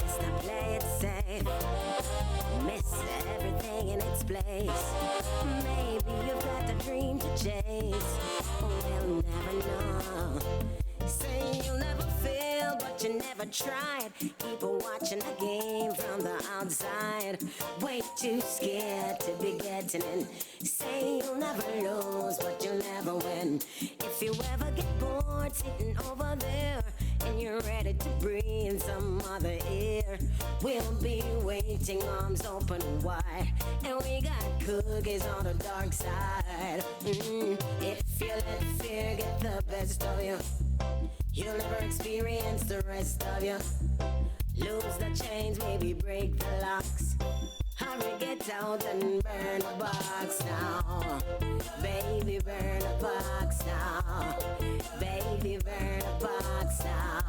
best to play it safe. Miss everything in its place. Maybe you've got a dream to chase. We'll never know. Say you'll never feel, but you never tried. People watching the game from the outside. Way too scared to be getting in. Say you'll never lose, but you'll never win. If you ever get bored sitting over there and you're ready to breathe some other air, we'll be waiting, arms open wide. And we got cookies on the dark side. If you let fear get the best of you, you'll never experience the rest of you. Lose the chains, maybe break the locks. Hurry, get out and burn the box now. Baby, burn the box now. Baby, burn the box now.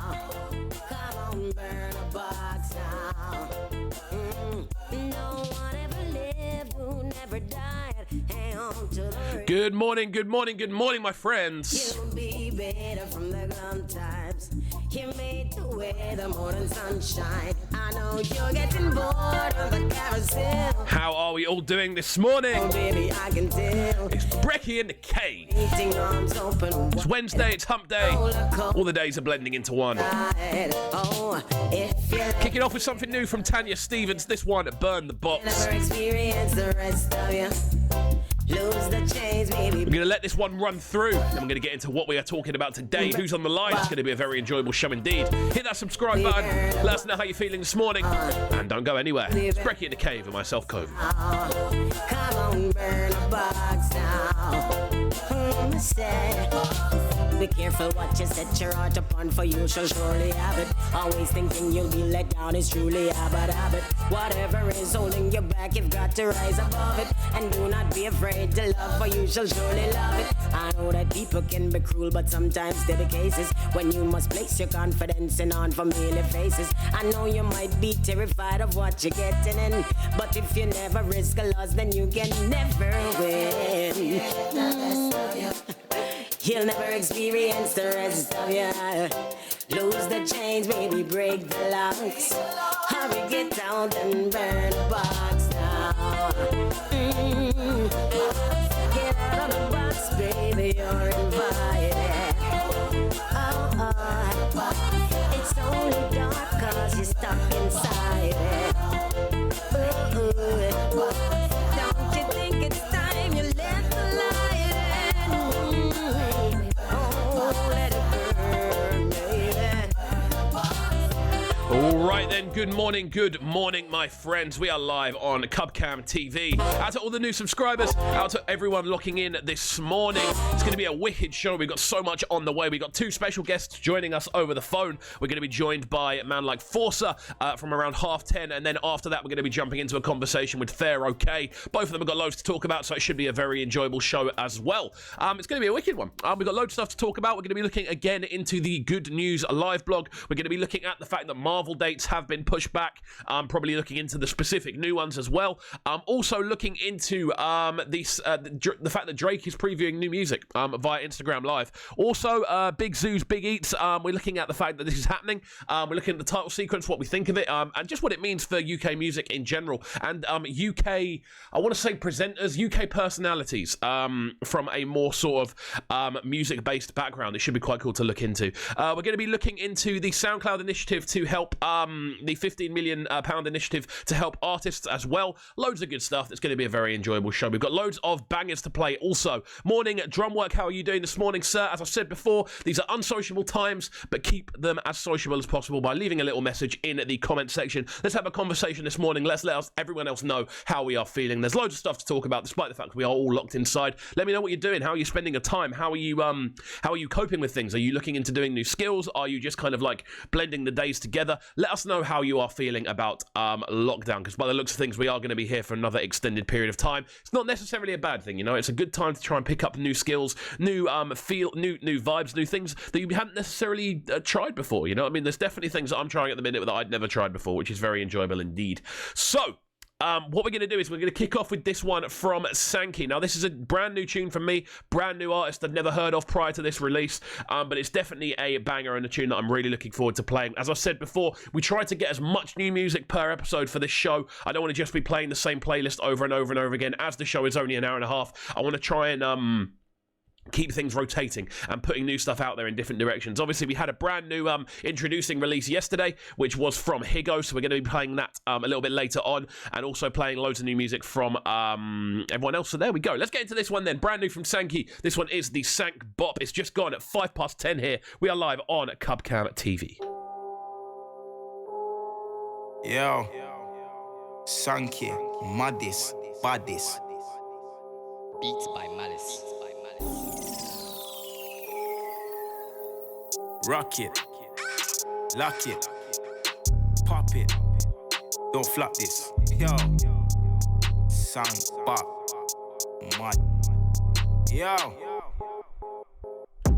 Come on, burn the box now. No one ever lived who never died. Hang on to the... Good morning, my friends. You'll be better from the gun times. You made the way the morning sunshine. I know you're getting bored of the carousel. How are we all doing this morning? Oh, baby, I can tell. It's Brekky In The Cave. Arms open wide. It's Wednesday, it's hump day. All the days are blending into one. Oh, if you Kicking off with something new from Tanya Stevens. This one, Burn the Box. never experience the rest of you, lose the chains, baby. We're going to let this one run through, then we're going to get into what we are talking about today. Who's on the line? It's going to be a very enjoyable show indeed. Hit that subscribe button. Let us know how you're feeling this morning. And don't go anywhere. It's Brekky In The Cave and myself, Cove. Come on, burn a box now. Be careful what you set your heart upon, for you shall surely have it. Always thinking you'll be let down is truly a bad habit. Whatever is holding you back, you've got to rise above it. And do not be afraid to love, for you shall surely love it. I know that people can be cruel, but sometimes there are cases when you must place your confidence in unfamiliar faces. I know you might be terrified of what you're getting in, but if you never risk a loss, then you can never win. You'll never experience the rest of you. Lose the chains, maybe break the locks. Hurry, get out and burn the box now. Get out of the box, baby, you're invited. It's only dark 'cause you're stuck inside it. Don't you think it's time you let the light in? Let it burn, baby. All right then, good morning, my friends. We are live on Cubcam TV. Out to all the new subscribers, out to everyone locking in this morning. It's going to be a wicked show. We've got so much on the way. We've got two special guests joining us over the phone. We're going to be joined by a man like Forca from around 10:30, and then after that, we're going to be jumping into a conversation with Pharaoh K. Both of them have got loads to talk about, so it should be a very enjoyable show as well. It's going to be a wicked one. We've got loads of stuff to talk about. We're going to be looking again into the Good News live blog. We're going to be looking at the fact that Marvel dates have been pushed back. Probably looking into the specific new ones as well. Also looking into the fact that Drake is previewing new music via Instagram Live. Also, Big Zoo's Big Eats. We're looking at the fact that this is happening. We're looking at the title sequence, what we think of it, and just what it means for UK music in general. And UK, I want to say presenters, UK personalities from a more sort of music-based background. It should be quite cool to look into. We're going to be looking into the SoundCloud initiative to help the £15 million initiative to help artists as well. Loads of good stuff. It's going to be a very enjoyable show. We've got loads of bangers to play also. Morning, Drumwork. How are you doing this morning, sir? As I said before, these are unsociable times, but keep them as sociable as possible by leaving a little message in the comment section. Let's have a conversation this morning. Let's let everyone else know how we are feeling. There's loads of stuff to talk about, despite the fact we are all locked inside. Let me know what you're doing. How are you spending your time? How are you coping with things? Are you looking into doing new skills? Are you just kind of like blending the days together? Let us know how you are feeling about lockdown, because by the looks of things, we are going to be here for another extended period of time. It's not necessarily a bad thing, you know. It's a good time to try and pick up new skills, new vibes, new things that you haven't necessarily tried before. You know, I mean, there's definitely things that I'm trying at the minute that I'd never tried before, which is very enjoyable indeed. So what we're going to do is we're going to kick off with this one from Sankey. Now, this is a brand new tune from me, brand new artist I'd never heard of prior to this release, but it's definitely a banger and a tune that I'm really looking forward to playing. As I said before, we try to get as much new music per episode for this show. I don't want to just be playing the same playlist over and over and over again. As the show is only an hour and a half, I want to try and keep things rotating and putting new stuff out there in different directions. Obviously, we had a brand new introducing release yesterday, which was from Higo, so we're going to be playing that a little bit later on, and also playing loads of new music from everyone else. So there we go. Let's get into this one then. Brand new from Sankey. This one is the Sank Bop. It's just gone at 10:05 here. We are live on Cubcam TV. Yo, Sankey, Maddis, Baddis. Beats by Malice. Rock it, lock it, pop it, don't flop this. Yo, Sank Bop, mad. Yo,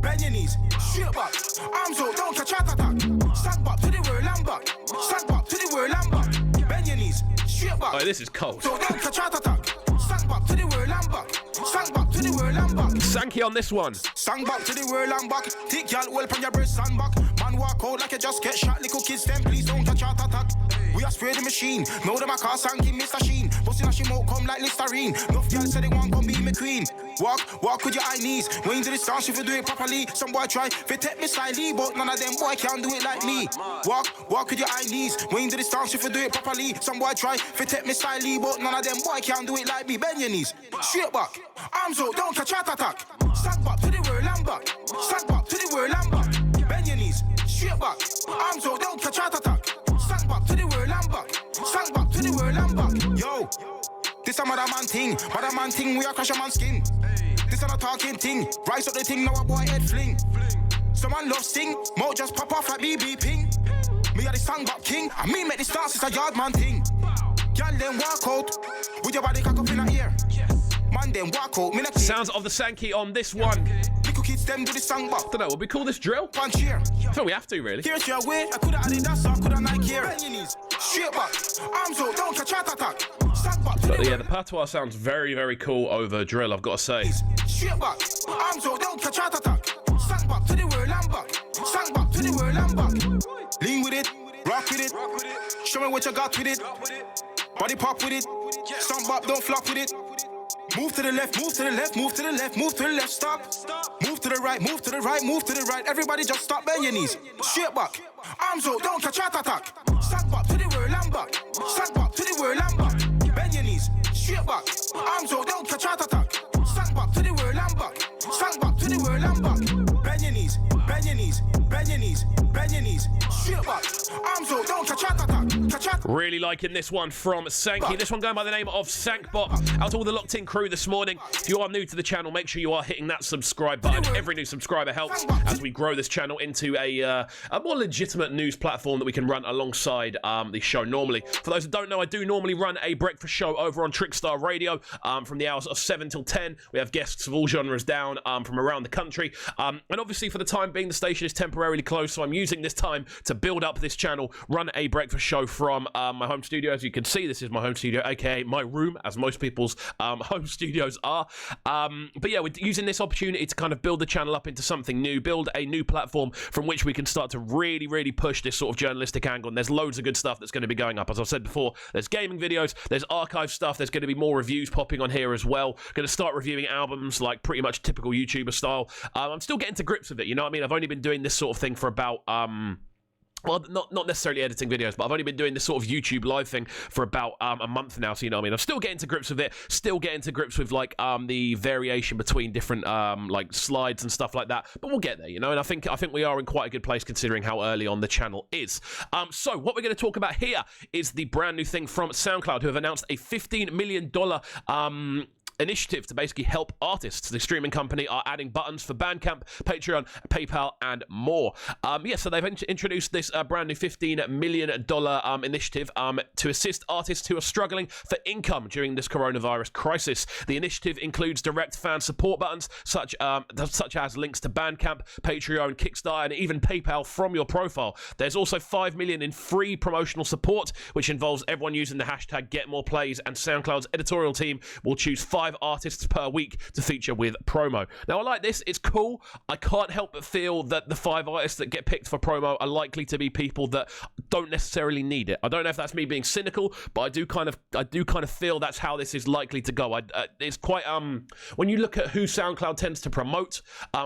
bend your knees, straight back, arms out, don't catch heart attack. Sank Bop to the world and back, Sank Bop to the world and back. Bend your knees, straight back. Oh, this is cold. So don't catch heart attack. Sank Bop to the world and back, Sank Bop to the world and back. Sankey on this one. Sang back to the world and back. Take y'all well from your breast and back. Man walk out like you just get shot. Little kids them please don't catch heart attack. We are spray the machine. Know them a car Sankey Mr. Sheen. Bustin' a she mouth come like Listerine. Enough y'all say they want come be me queen. Walk with your high knees. When to the stance if you do it properly. Some boy try fi take me slightly, but none of them boy can't do it like me. Walk with your high knees. When to the stance if you do it properly. Some boy try fi take me slightly, but none of them boy can't do it like me. Bend your knees, straight back, arms out, don't catch heart attack. Sank back to the world and back. Sank back to the world and back. Bend your knees, straight back, arms out, don't catch heart attack. Sank back to the world and back. Sank back to the world and back. Yo, this a mother man thing, we a crash a man's skin. This a talking thing, rise up the thing, now a boy head fling. Some man love sing, mo just pop off like BB ping. Me a the Sank Bop king, and me make this dance, it's a yard man thing. Y'all then walk out, with your body cock up in the ear. Man then walk out, me Sounds of the Sankey on this one. Little kids them do the Sank Bop. Don't know, would we call this drill? Punch here. I feel we have to, really. Here's your way, I coulda added that, so I coulda Nike here. Bend your knees, straight back, arms out, don't catch heart attack. Sank Bop. But yeah, the patois sounds very, very cool over drill, I've got to say. Straight back, arms out, don't catch heart attack. Sank Bop to the world and back. Sank Bop to the world and back. Lean with it, rock with it. Show me what you got with it. Body pop with it. Sank Bop, don't flop with it. Move to the left, move to the left, move to the left, move to the left, stop. Move to the right, move to the right, move to the right. Everybody just stop, bend your knees. Straight back, arms out, don't catch heart attack. Sank Bop to the world and back. Sank Bop to the world and back. Bend your knees, straight back, arms out, don't catch heart attack. Sank Bop to the world and back. Sank Bop to the world and back. Bend your knees, bend your knees, bend your knees, bend your knees. Straight back, arms out, don't catch heart attack. Really liking this one from Sankey. This one going by the name of Sank Bop. Out to all the locked in crew this morning. If you are new to the channel, make sure you are hitting that subscribe button. Every new subscriber helps as we grow this channel into a more legitimate news platform that we can run alongside the show normally. For those that don't know, I do normally run a breakfast show over on Trickstar Radio from the hours of 7 till 10. We have guests of all genres down from around the country. And obviously for the time being, the station is temporarily closed, so I'm using this time to build up this channel, run a breakfast show from my home studio. As you can see, this is my home studio, aka my room, as most people's home studios are. But yeah, we're using this opportunity to kind of build the channel up into something new, build a new platform from which we can start to really, really push this sort of journalistic angle. And there's loads of good stuff that's going to be going up. As I've said before, there's gaming videos, there's archive stuff, there's going to be more reviews popping on here as well. Going to start reviewing albums like pretty much typical YouTuber style. I'm still getting to grips with it, you know what I mean? I've only been doing this sort of thing for about well, not necessarily editing videos, but I've only been doing this sort of YouTube live thing for about a month now, so you know what I mean? I'm still getting to grips with it, still getting to grips with, like, the variation between different, like, slides and stuff like that, but we'll get there, you know, and I think we are in quite a good place considering how early on the channel is. So, what we're going to talk about here is the brand new thing from SoundCloud, who have announced a $15 million initiative to basically help artists. The streaming company are adding buttons for Bandcamp, Patreon, PayPal, and more. So they've introduced this brand new $15 million initiative to assist artists who are struggling for income during this coronavirus crisis. The initiative includes direct fan support buttons, such as links to Bandcamp, Patreon, Kickstarter, and even PayPal from your profile. There's also $5 million in free promotional support, which involves everyone using the hashtag #GetMorePlays, and SoundCloud's editorial team will choose 5 artists per week to feature with promo. Now, I like this. It's cool. I can't help but feel that the 5 artists that get picked for promo are likely to be people that don't necessarily need it. I don't know if that's me being cynical, but I do kind of feel that's how this is likely to go. It's quite when you look at who SoundCloud tends to promote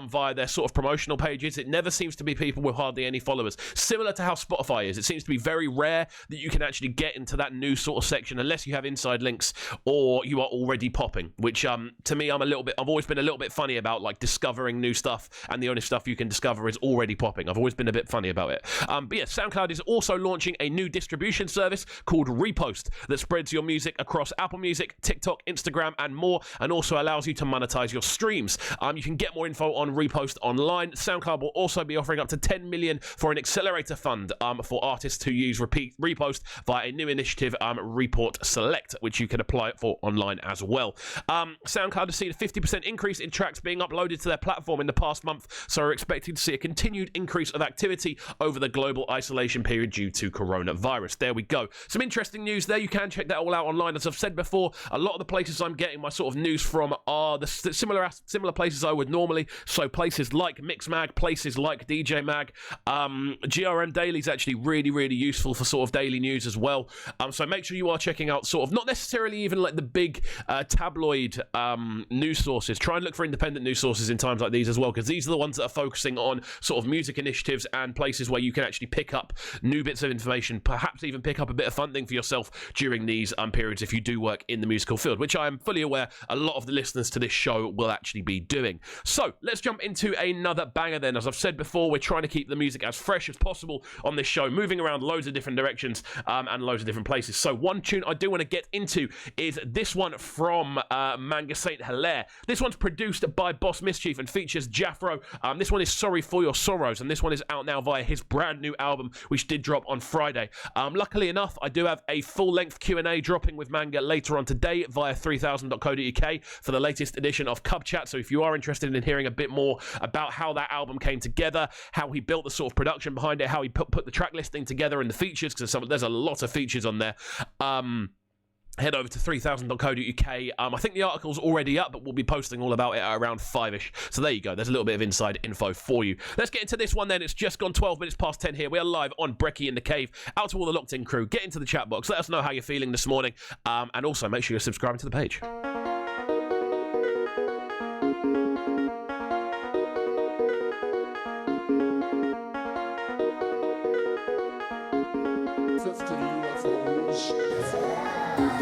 via their sort of promotional pages, it never seems to be people with hardly any followers. Similar to how Spotify is. It seems to be very rare that you can actually get into that new sort of section unless you have inside links or you are already popping, which to me I've always been a little bit funny about, like discovering new stuff, and the only stuff you can discover is already popping. I've always been a bit funny about it. But yeah, SoundCloud is also launching a new distribution service called Repost that spreads your music across Apple Music, TikTok, Instagram, and more, and also allows you to monetize your streams. You can get more info on Repost online. SoundCloud will also be offering up to $10 million for an accelerator fund for artists who use Repost via a new initiative, Report Select, which you can apply for online as well. SoundCloud has seen a 50% increase in tracks being uploaded to their platform in the past month, so we're expecting to see a continued increase of activity over the global isolation period due to coronavirus. There we go. Some interesting news there. You can check that all out online. As I've said before, a lot of the places I'm getting my sort of news from are the similar places I would normally. So places like Mixmag, places like DJ Mag. GRN Daily is actually really, really useful for sort of daily news as well. So make sure you are checking out sort of not necessarily even like the big tabloid news sources. Try and look for independent news sources in times like these as well, because these are the ones that are focusing on sort of music initiatives and places where you can actually pick up new bits of information, perhaps even pick up a bit of funding for yourself during these periods if you do work in the musical field, which I am fully aware a lot of the listeners to this show will actually be doing. So let's jump into another banger then. As I've said before, we're trying to keep the music as fresh as possible on this show, moving around loads of different directions and loads of different places. So one tune I do want to get into is this one from Manga Saint Hilaire. This one's produced by Boss Mischief and features Jafro. This one is Sorry For Your Sorrows, and this one is out now via his brand new album, which did drop on Friday. Luckily enough, I do have a full-length Q&A dropping with Manga later on today via 3000.co.uk for the latest edition of Cub Chat. So if you are interested in hearing a bit more about how that album came together, how he built the sort of production behind it, how he put the track listing together and the features, because there's a lot of features on there, head over to 3000.co.uk. I think the article's already up, but we'll be posting all about it at around 5ish. So there you go. There's a little bit of inside info for you. Let's get into this one then. It's just gone 12 minutes past 10 here. We are live on Brekky In The Cave. Out to all the locked-in crew. Get into the chat box. Let us know how you're feeling this morning. And also make sure you're subscribing to the page.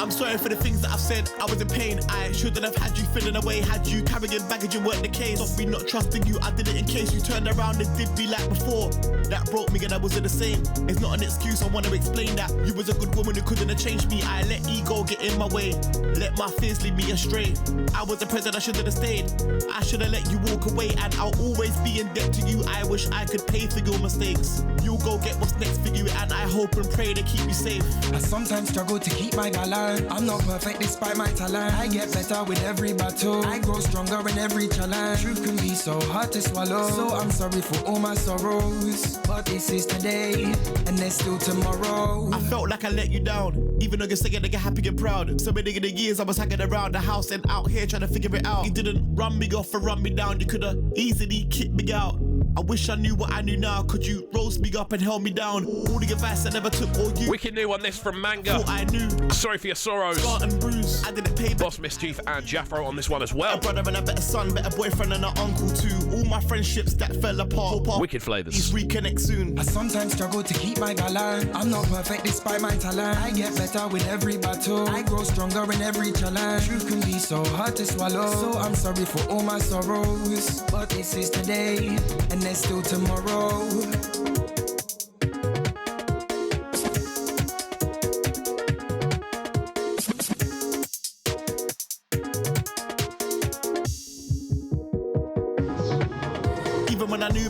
I'm sorry for the things that I've said, I was in pain. I shouldn't have had you feeling away, had you carrying baggage and weren't the case. Of me not trusting you, I did it in case you turned around and did me like before. That broke me and I wasn't the same. It's not an excuse, I want to explain that you was a good woman who couldn't have changed me. I let ego get in my way, let my fears lead me astray. I was the present, I shouldn't have stayed. I should have let you walk away, and I'll always be in debt to you. I wish I could pay for your mistakes. You'll go get what's next for you, and I hope and pray to keep you safe. I sometimes struggle to keep my balance. I'm not perfect despite my talent. I get better with every battle. I grow stronger in every challenge. Truth can be so hard to swallow. So I'm sorry for all my sorrows, but this is today, and there's still tomorrow. I felt like I let you down, even though you're saying nigga happy and proud. So many of the years I was hanging around the house and out here trying to figure it out. You didn't run me off or run me down. You could've easily kicked me out. I wish I knew what I knew now. Could you roast me up and held me down? All the advice I never took, or you. Wicked new on this from Manga. Thought I knew. Sorry For Your Sorrows. Scar and bruise. I didn't pay back. Boss Mischief and Jafro on this one as well. A brother and a better son, better boyfriend and an uncle too. All my friendships that fell apart. Wicked flavours. Please reconnect soon. I sometimes struggle to keep my balance. I'm not perfect despite my talent. I get better with every battle. I grow stronger in every challenge. Truth can be so hard to swallow. So I'm sorry for all my sorrows, but this is today, and there's still tomorrow.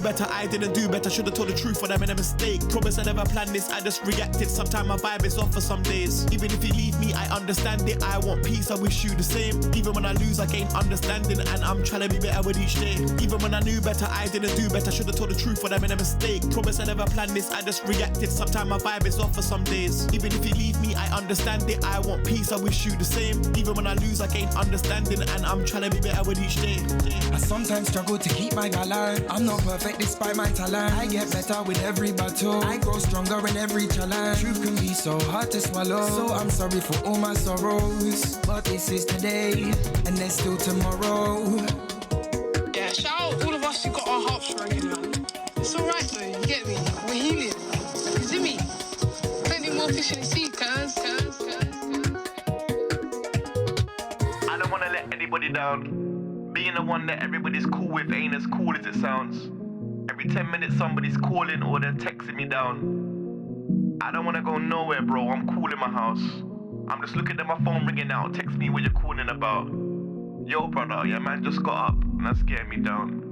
better, I didn't do better. Should've told the truth when I made a mistake. Promise I never planned this, I just reacted. Sometimes my vibe is off for some days. Even if you leave me, I understand it. I want peace, I wish you the same. Even when I lose, I gain understanding, and I'm trying to be better with each day. Even when I knew better, I didn't do better. Should've told the truth when I made a mistake. Promise I never planned this, I just reacted. Sometimes my vibe is off for some days. Even if you leave me, I understand it. I want peace, I wish you the same. Even when I lose, I gain understanding, and I'm trying to be better with each day. I sometimes struggle to keep my balance. I'm not perfect despite my talent. I get better with every battle. I grow stronger in every challenge. Truth can be so hard to swallow, so I'm sorry for all my sorrows. But this is today, and there's still tomorrow. Yeah, shout out all of us who got our hearts broken, man. It's alright though, you get me? We're healing. You see me? Plenty more fish in the sea, cuz. I don't wanna let anybody down. Being the one that everybody's cool with ain't as cool as it sounds. Every 10 minutes somebody's calling or they're texting me down. I don't wanna go nowhere, bro. I'm cool in my house. I'm just looking at my phone ringing out. Text me what you're calling about. Yo, brother, your man just got up and that's getting me down.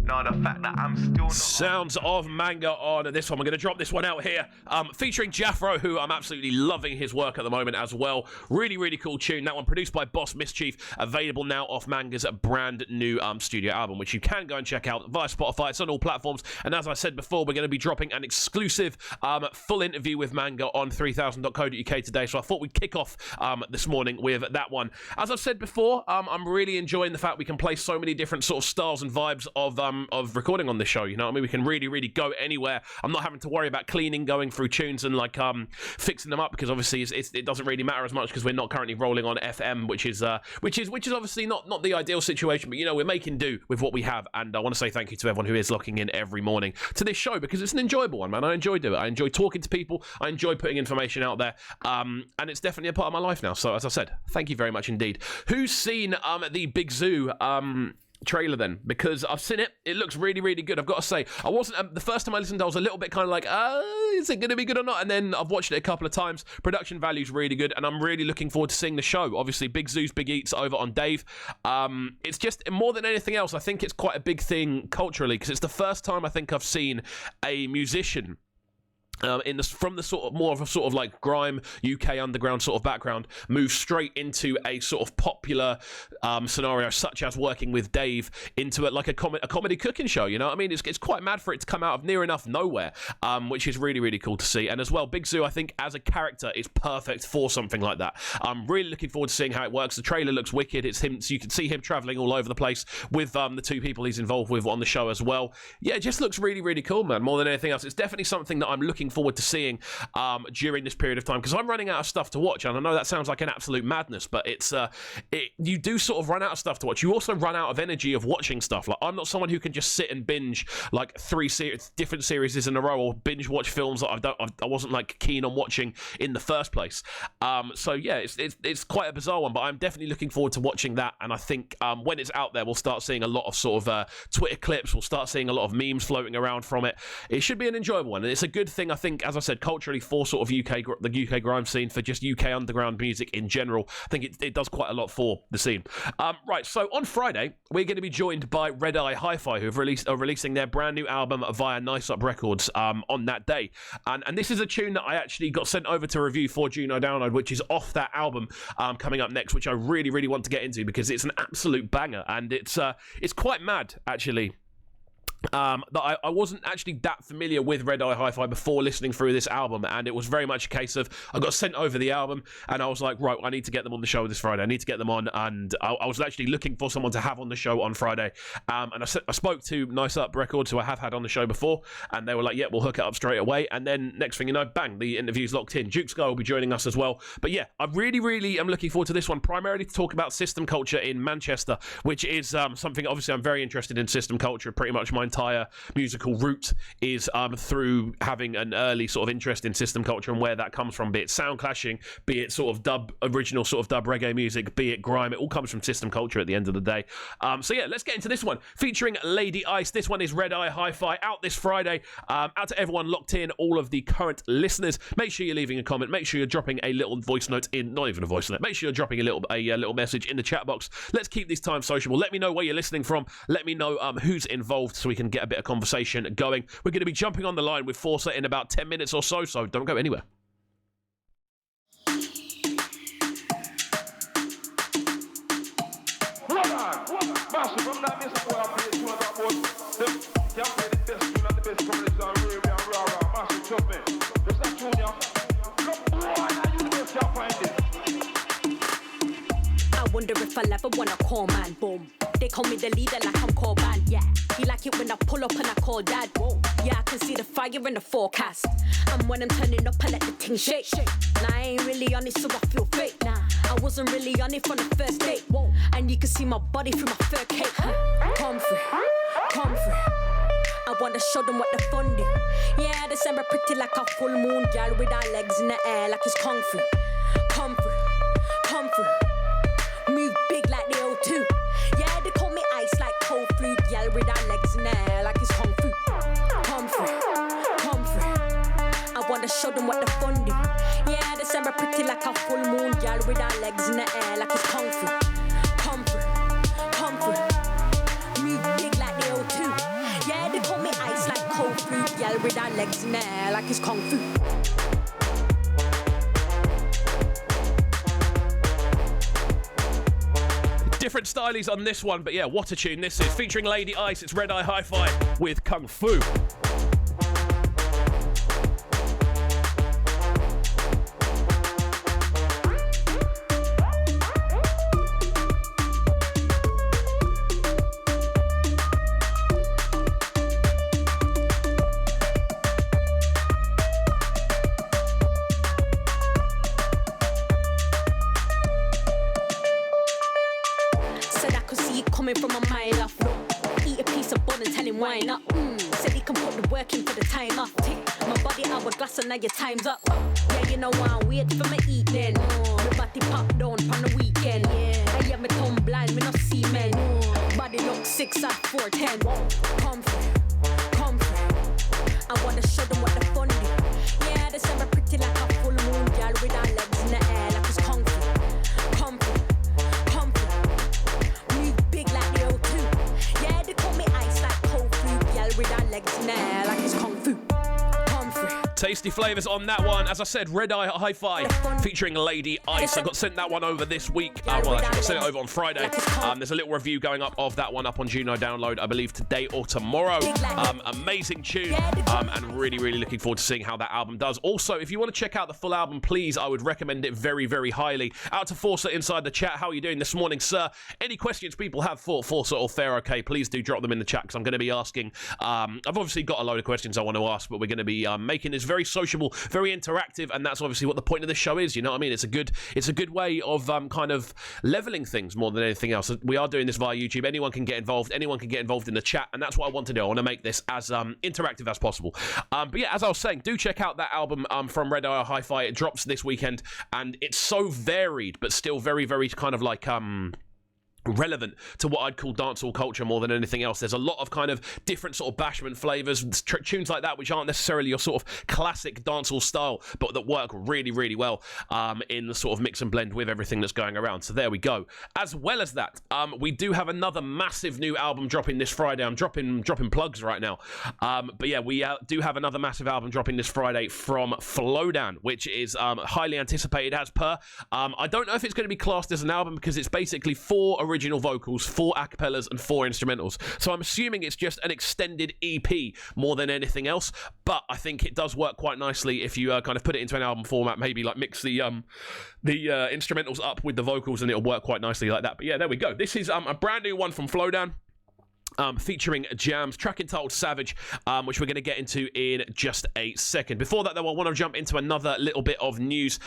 No, the fact that I'm still not... Sounds of Manga on this one. We're going to drop this one out here. Featuring Jafro, who I'm absolutely loving his work at the moment as well. Really, really cool tune. That one produced by Boss Mischief. Available now off Manga's brand new studio album, which you can go and check out via Spotify. It's on all platforms. And as I said before, we're going to be dropping an exclusive full interview with Manga on 3000.co.uk today. So I thought we'd kick off this morning with that one. As I've said before, I'm really enjoying the fact we can play so many different sort of styles and vibes of recording on this show. You know what I mean? We can really, really go anywhere. I'm not having to worry about cleaning, going through tunes and like fixing them up, because obviously it doesn't really matter as much because we're not currently rolling on FM, which is obviously not the ideal situation. But you know, we're making do with what we have, and I want to say thank you to everyone who is locking in every morning to this show, because it's an enjoyable one, man. I enjoy doing it. I enjoy talking to people. I enjoy putting information out there, and it's definitely a part of my life now. So as I said, thank you very much indeed. Who's seen the Big Zoo trailer then? Because I've seen it. It looks really, really good. I've got to say, I wasn't the first time I listened, I was a little bit kind of like, is it going to be good or not? And then I've watched it a couple of times. Production value's really good, and I'm really looking forward to seeing the show. Obviously, Big Zoo's Big Eats over on Dave. It's just more than anything else, I think it's quite a big thing culturally, because it's the first time I think I've seen a musician from the sort of more of a sort of like grime UK underground sort of background move straight into a sort of popular scenario, such as working with Dave, into it like a comedy cooking show. You know what I mean? It's quite mad for it to come out of near enough nowhere, which is really, really cool to see. And as well, Big Zoo, I think as a character is perfect for something like that. I'm really looking forward to seeing how it works. The trailer looks wicked. It's him, so you can see him traveling all over the place with the two people he's involved with on the show as well. Yeah, it just looks really, really cool, man. More than anything else, it's definitely something that I'm looking forward to seeing during this period of time, because I'm running out of stuff to watch, and I know that sounds like an absolute madness, but you do sort of run out of stuff to watch. You also run out of energy of watching stuff. Like, I'm not someone who can just sit and binge like 3 different series in a row, or binge watch films that I wasn't like keen on watching in the first place. So yeah, it's quite a bizarre one, but I'm definitely looking forward to watching that. And I think when it's out there, we'll start seeing a lot of sort of Twitter clips. We'll start seeing a lot of memes floating around from it. It should be an enjoyable one, and it's a good thing, I think, as I said, culturally, for sort of the UK grime scene, for just UK underground music in general. I think it does quite a lot for the scene. Right, so on Friday, we're going to be joined by Red Eye Hi-Fi, who are releasing their brand new album via Nice Up Records on that day. And this is a tune that I actually got sent over to review for Juno Download, which is off that album coming up next, which I really, really want to get into, because it's an absolute banger, and it's quite mad, actually. That I wasn't actually that familiar with Red Eye Hi-Fi before listening through this album, and it was very much a case of I got sent over the album and I was like, right, I need to get them on the show this Friday. I need to get them on, and I was actually looking for someone to have on the show on Friday, and I spoke to Nice Up Records, who I have had on the show before, and they were like, yeah, we'll hook it up straight away. And then next thing you know, bang, the interview's locked in. Duke Sky will be joining us as well. But yeah, I really, really am looking forward to this one, primarily to talk about system culture in Manchester, which is something, obviously I'm very interested in system culture. Pretty much my entire musical route is through having an early sort of interest in system culture and where that comes from, be it sound clashing, be it sort of original sort of dub reggae music, be it grime. It all comes from system culture at the end of the day. So yeah, let's get into this one featuring Lady Ice. This one is Red Eye Hi-Fi, out this Friday. Out to everyone locked in, all of the current listeners. Make sure you're leaving a comment. Make sure you're dropping a little voice note in, not even a voice note. Make sure you're dropping a little message in the chat box. Let's keep this time sociable. Let me know where you're listening from. Let me know who's involved, so we can get a bit of conversation going. We're going to be jumping on the line with Forca in about 10 minutes or so don't go anywhere. I wonder if I'll ever wanna call man, boom. They call me the leader like I'm Corban, yeah. You like it when I pull up and I call dad, whoa. Yeah, I can see the fire in the forecast. And when I'm turning up, I let the thing shake. Nah, I ain't really on it, so I feel fake. Nah, I wasn't really on it from the first date, whoa. And you can see my body through my fur cape. Come free. I wanna show them what the fun do. Yeah, they say me pretty like a full moon, girl with her legs in the air like it's kung fu. Come free. Move big like the O2. Yeah, they call me ice like cold flu, girl with her legs in the air like it's kung fu. Come free. I wanna show them what the fun do. Yeah, they say me pretty like a full moon, girl with her legs in the air like it's kung fu. Come free. Move big like the O2. Yeah, they call me ice like cold flu, girl with her legs in the air like it's kung fu. Different stylies on this one, but yeah, what a tune this is. Featuring Lady Ice, it's Red Eye Hi-Fi with Kung Fu. From a mile off, eat a piece of bun and tell him wine up. Said he can put the work in for the time off. My body hourglass and now your time's up. Yeah, you know I'm weird for my eating. My body pop down on the weekend. I hear me tongue blind, me no see men. Body look 6 at 4'10". Come free. I wanna show them what the fun do. Yeah, they say me pretty like a full moon, girl with her legs in the air like it's kung fu. Come free. Yeah, they call me ice like cold food, girl with her legs in the air like it's kung fu. Tasty flavours on that one. As I said, Red Eye Hi-Fi featuring Lady Ice. I got sent that one over this week. Well, actually, I got sent it over on Friday. There's a little review going up of that one up on Juno Download, I believe, today or tomorrow. Amazing tune, and really, really looking forward to seeing how that album does. Also, if you want to check out the full album, please, I would recommend it very, very highly. Out to Forca inside the chat. How are you doing this morning, sir? Any questions people have for Forca or Pharaoh K, please do drop them in the chat, because I'm going to be asking. I've obviously got a load of questions I want to ask, but we're going to be making this very sociable, very interactive, and that's obviously what the point of this show is. You know what I mean? It's a good way of kind of leveling things more than anything else. We are doing this via YouTube. Anyone can get involved. Anyone can get involved in the chat, and that's what I want to do. I want to make this as interactive as possible. But yeah, as I was saying, do check out that album from Red Eye Hi-Fi. It drops this weekend, and it's so varied, but still very, very kind of like relevant to what I'd call dancehall culture more than anything else. There's a lot of kind of different sort of bashment flavors, tunes like that, which aren't necessarily your sort of classic dancehall style, but that work really, really well in the sort of mix and blend with everything that's going around. So there we go. As well as that, we do have another massive new album dropping this Friday. I'm dropping plugs right now. But yeah, we do have another massive album dropping this Friday from Flowdown, which is highly anticipated as per. I don't know if it's going to be classed as an album because it's basically 4 original vocals, 4 acapellas, and 4 instrumentals. So I'm assuming it's just an extended EP more than anything else. But I think it does work quite nicely if you kind of put it into an album format, maybe like mix the instrumentals up with the vocals, and it'll work quite nicely like that. But yeah, there we go. This is a brand new one from Flowdown. Featuring Jams, track entitled Savage, which we're going to get into in just a second. Before that, though, I want to jump into another little bit of news,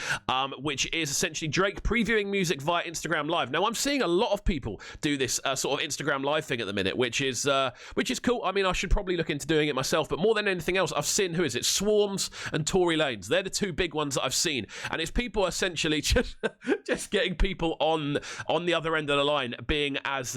which is essentially Drake previewing music via Instagram Live. Now, I'm seeing a lot of people do this sort of Instagram Live thing at the minute, which is cool. I mean, I should probably look into doing it myself, but more than anything else, I've seen, who is it? Swarms and Tory Lanez. They're the 2 big ones that I've seen, and it's people essentially just getting people on the other end of the line being as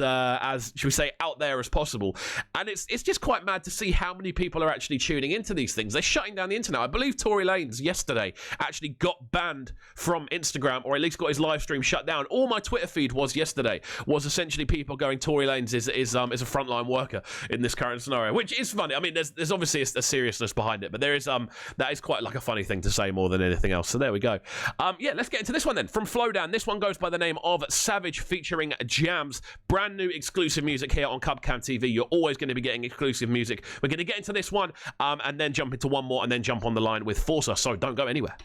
should we say, out there as possible. And it's just quite mad to see how many people are actually tuning into these things. They're shutting down the internet. I believe Tory Lanez yesterday actually got banned from Instagram, or at least got his live stream shut down. All my Twitter feed was yesterday was essentially people going, Tory Lanez is a frontline worker in this current scenario, which is funny. I mean, there's obviously a seriousness behind it, but there is that is quite like a funny thing to say more than anything else. So there we go. Yeah, let's get into this one then. From Flowdown, this one goes by the name of Savage featuring Jams. Brand new exclusive music here on Cubcam TV. You're always going to be getting exclusive music. We're going to get into this one and then jump into one more and then jump on the line with Forca. So don't go anywhere.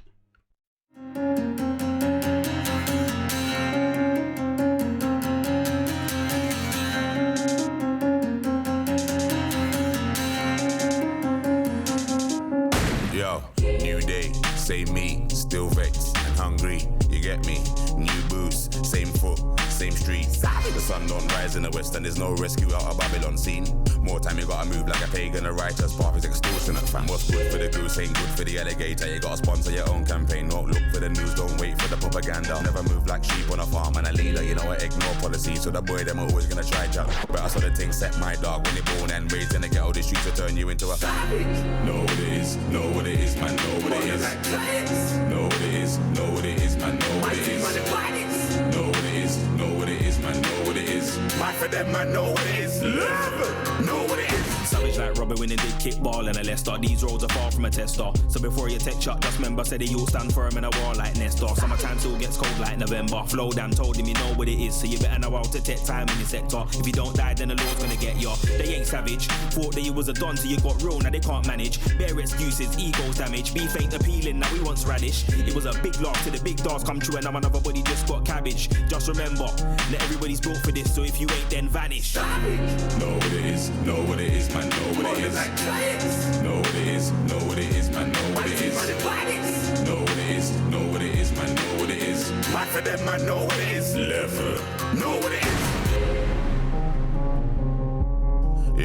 Yo, new day, same me, still vexed and hungry, you get me? New boots, same foot, same street. The sun don't rise in the west and there's no rescue out of Babylon scene. More time you gotta move like a pagan, a righteous path is extortionate, fam. What's good for the goose ain't good for the alligator. You gotta sponsor your own campaign, don't look for the news, don't wait for the propaganda. Never move like sheep on a farm and a leader, you know I ignore policy. So the boy them always gonna try jump. But I saw the thing set my dog when you're born and raised in the ghetto, the streets will turn you into a savage. Know what it is, know what it is, man, know what it is. Know what it is, know what it is, man, know what it is. Know what it is, know what it is, man, know what it is. Fight for them, man, know what it is. Know what it is. Savage like Robin when they did kickball and a Leicester. These roads are far from a tester. So before you take shot, just remember, say that you'll stand firm in a war like Nestor. Summertime still gets cold like November. Flow down told him you know what it is, so you better know how to take time in your sector. If you don't die, then the Lord's gonna get you. They ain't savage. Thought that you was a don till you got real, now they can't manage. Bare excuses, egos damage. Beef ain't appealing, now we wants radish. It was a big laugh till the big dogs come true and now another body just got cabbage. Just remember, that everybody's built for this, so if you ain't, then vanish. Know what it is, know what it is, man, know what it is. Know what it is, know what it is, man, know what it is. Know what it is, know what it is, man, know what it is. Fight for them, man, know what it is. Level, know what it is.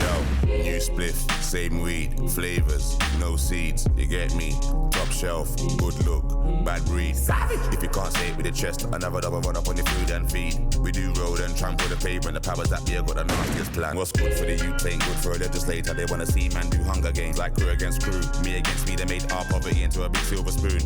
Yo, new spliff, same weed, flavors, no seeds, you get me? Top shelf, good look, bad breed. If you can't say it with your chest, another double run up on your food and feed. We do road and trample the pavement, the powers that be, I got the nastiest plan. What's good for the youth ain't good for a legislator. They wanna see man do hunger games like crew against crew. Me against me, they made our poverty into a big silver spoon.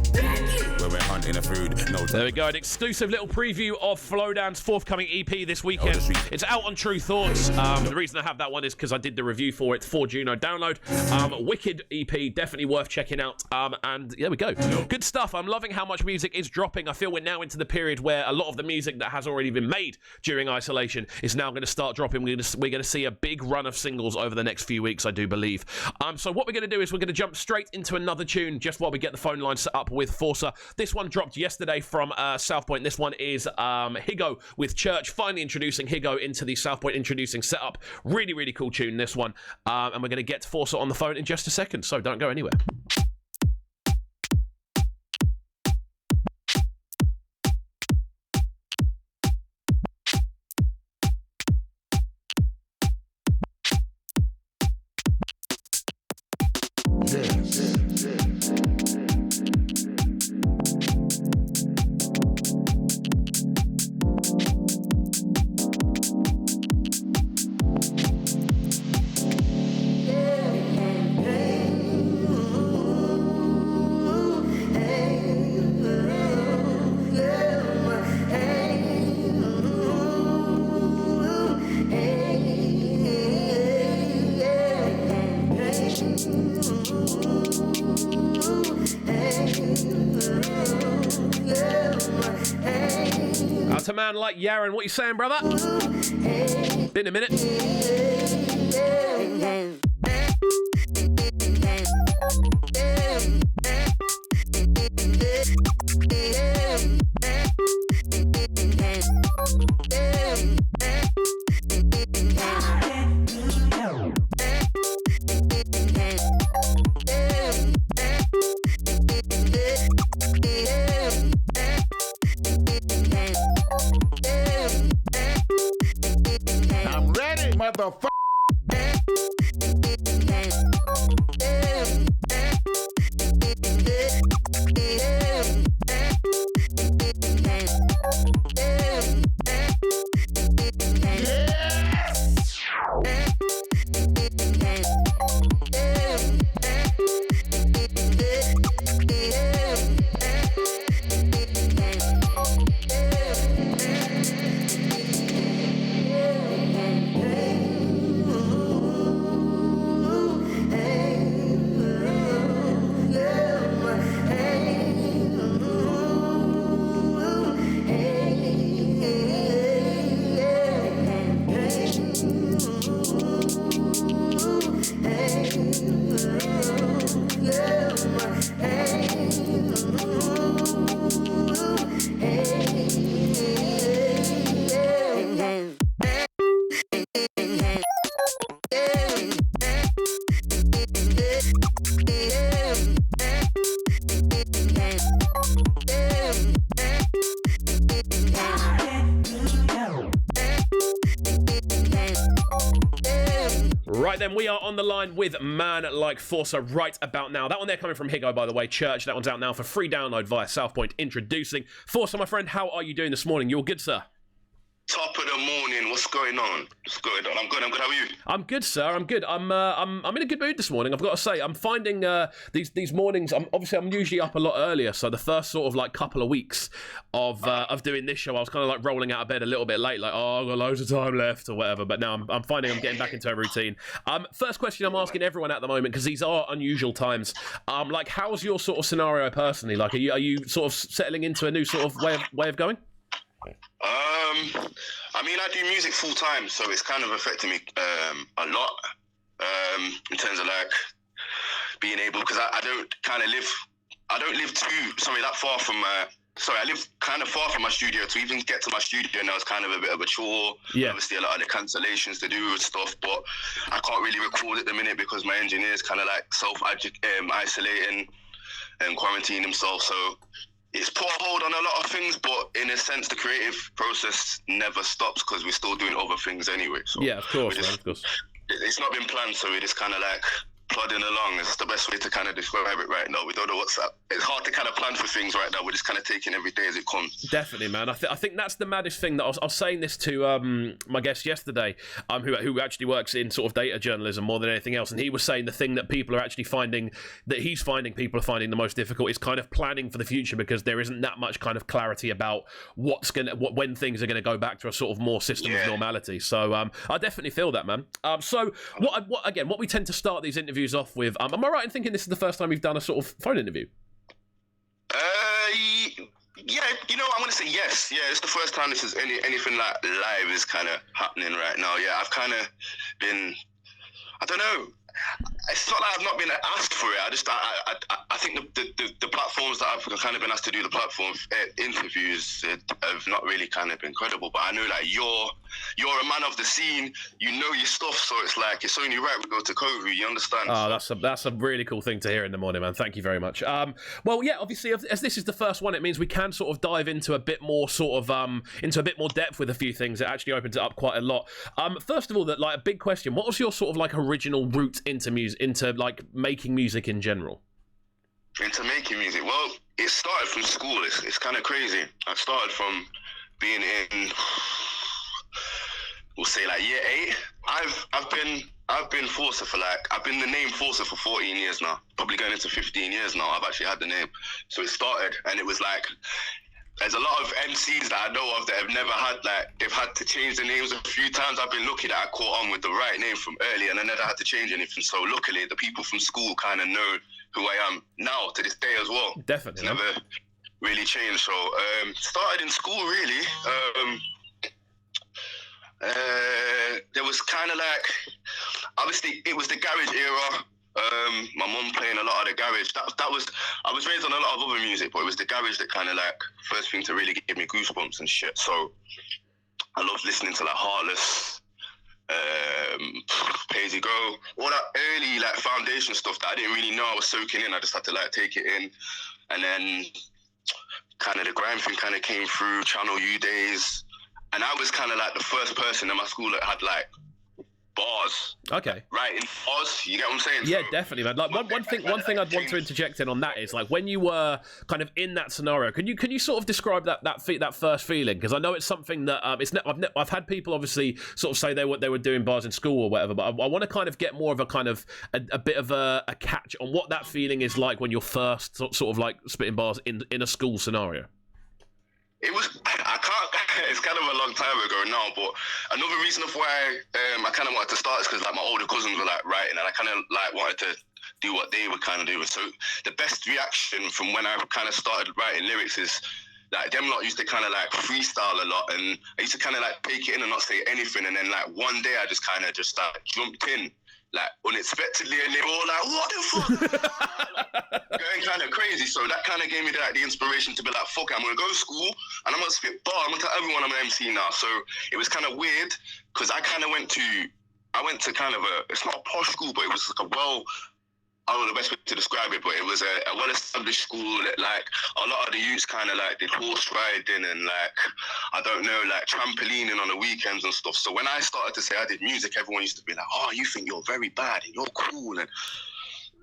Where we're hunting the food, no. There we go, an exclusive little preview of Flowdown's forthcoming EP this weekend. It's out on True Thoughts. The reason I have that one is because I did the review for it for Juno download. Wicked EP, definitely worth checking out. And there we go. Good stuff. I'm loving how much music is dropping. I feel we're now into the period where a lot of the music that has already been made during isolation is now going to start dropping. We're going to see a big run of singles over the next few weeks, I do believe. So what we're going to do is we're going to jump straight into another tune just while we get the phone line set up with Forca. This one dropped yesterday from South Point. This one is Higo with Church, finally introducing Higo into the South Point introducing setup. Really, really cool tune, this one. And we're going to get Forca on the phone in just a second, so don't go anywhere. Out to a man like Yaron, what you saying, brother? Been a minute. Right then, we are on the line with Man Like Forca right about now. That one there coming from Higo, by the way, Church. That one's out now for free download via South Point. Introducing Forca, my friend. How are you doing this morning? You all good, sir? Top of the morning. What's going on? What's going on? I'm good. How are you? I'm good, sir. I'm good. I'm in a good mood this morning. I've got to say, I'm finding these mornings. I'm usually up a lot earlier. So the first sort of like couple of weeks of doing this show, I was kind of like rolling out of bed a little bit late, like I've got loads of time left or whatever. But now I'm finding I'm getting back into a routine. First question I'm asking everyone at the moment, because these are unusual times. Like, how's your sort of scenario personally? Like, are you sort of settling into a new sort of way of going? I mean, I do music full time, so it's kind of affecting me a lot in terms of like being able, because I don't live that far from I live kind of far from my studio. To even get to my studio now is kind of a bit of a chore. Yeah. Obviously a lot of the cancellations to do with stuff, but I can't really record at the minute because my engineer's kind of like self-isolating and quarantining himself, so it's put a hold on a lot of things, but in a sense, the creative process never stops because we're still doing other things anyway. So yeah, of course, man, of course. It's not been planned, so we're just kind of like plodding along. It's the best way to kind of describe it right now. We don't know what's up. It's hard to kind of plan for things right now. We're just kind of taking every day as it comes. Definitely, man. I think that's the maddest thing. That I was saying this to my guest yesterday, who actually works in sort of data journalism more than anything else, and he was saying the thing that people are actually finding, that he's finding people are finding the most difficult, is kind of planning for the future, because there isn't that much kind of clarity about when things are gonna go back to a sort of more system of normality. So I definitely feel that, man. So what we tend to start these interviews off with, am I right in thinking this is the first time you've done a sort of phone interview? Yeah, you know, I'm gonna say yes. Yeah, it's the first time this is anything like live is kind of happening right now. Yeah, I've kind of been, I don't know. It's not like I've not been asked for it. I think the platforms that I've kind of been asked to do the platform interviews have not really kind of been credible. But I know like you're a man of the scene. You know your stuff, so it's like it's only right we go to KXVU. You understand? Oh, that's a really cool thing to hear in the morning, man. Thank you very much. Well, yeah, obviously, as this is the first one, it means we can sort of dive into a bit more sort of into a bit more depth with a few things. It actually opens it up quite a lot. First of all, that like a big question: what was your sort of like original route into music, into like making music in general? Into making music? Well, it started from school. It's kind of crazy. I started from being in, we'll say like year 8. I've been Forca for like, I've been the name Forca for 14 years now. Probably going into 15 years now. I've actually had the name. So it started, and it was like, there's a lot of MCs that I know of that have never had, like, they've had to change the names a few times. I've been lucky that I caught on with the right name from early, and I never had to change anything. So luckily, the people from school kind of know who I am now to this day as well. Definitely. It's never really changed. So started in school, really. There was kind of like, obviously, it was the garage era. My mum playing a lot of the garage. That was, I was raised on a lot of other music, but it was the garage that kind of like first thing to really give me goosebumps and shit. So I loved listening to like Heartless, Pay As You Go, all that early like foundation stuff that I didn't really know I was soaking in. I just had to like take it in, and then kind of the grime thing kind of came through, Channel U days, and I was kind of like the first person in my school that had like bars. Okay. Right, in bars, you get what I'm saying? Yeah, so, definitely, man. Like one thing I'd want to interject in on that is like when you were kind of in that scenario, can you sort of describe that first feeling? Because I know it's something that I've had people obviously sort of say they were doing bars in school or whatever, but I want to kind of get more of a kind of a bit of a catch on what that feeling is like when you're first sort of like spitting bars in a school scenario. It was, I can't, it's kind of a long time ago now, but another reason of why I kind of wanted to start is because like my older cousins were like writing, and I kind of like wanted to do what they were kind of doing. So the best reaction from when I kind of started writing lyrics is like them lot used to kind of like freestyle a lot, and I used to kind of like take it in and not say anything, and then like one day I just kind of just like jumped in like unexpectedly, and they were all like, what the fuck? Going kind of crazy. So that kind of gave me the inspiration to be like, fuck it, I'm going to go to school and I'm going to spit bar. I'm going to tell everyone I'm an MC now. So it was kind of weird because I kind of went to kind of it's not a posh school, but it was like a I don't know the best way to describe it, but it was a well-established school that, like, a lot of the youths kind of, like, did horse riding and, like, I don't know, like, trampolining on the weekends and stuff. So when I started to say I did music, everyone used to be like, oh, you think you're very bad and you're cool. And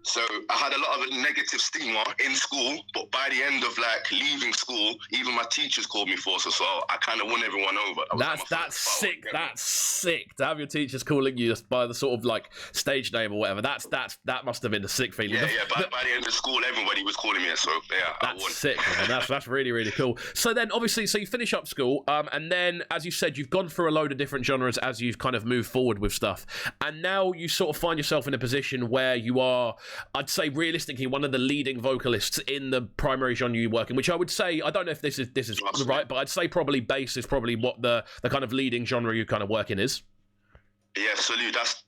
so I had a lot of a negative stigma in school, but by the end of, like, leaving school, even my teachers called me Forca, so I kind of won everyone over. That's sick. That's sick to have your teachers calling you by the sort of, like, stage name or whatever. That must have been a sick feeling. Yeah, by the end of school, everybody was calling me it, so yeah, that's I won. Sick, man. That's really, really cool. So then, obviously, so you finish up school, and then, as you said, you've gone through a load of different genres as you've kind of moved forward with stuff, and now you sort of find yourself in a position where you are, I'd say, realistically, one of the leading vocalists in the primary genre you work in, which I would say, I don't know if this is right, but I'd say probably bass is probably what the kind of leading genre you kind of work in is. Yeah, salute. That's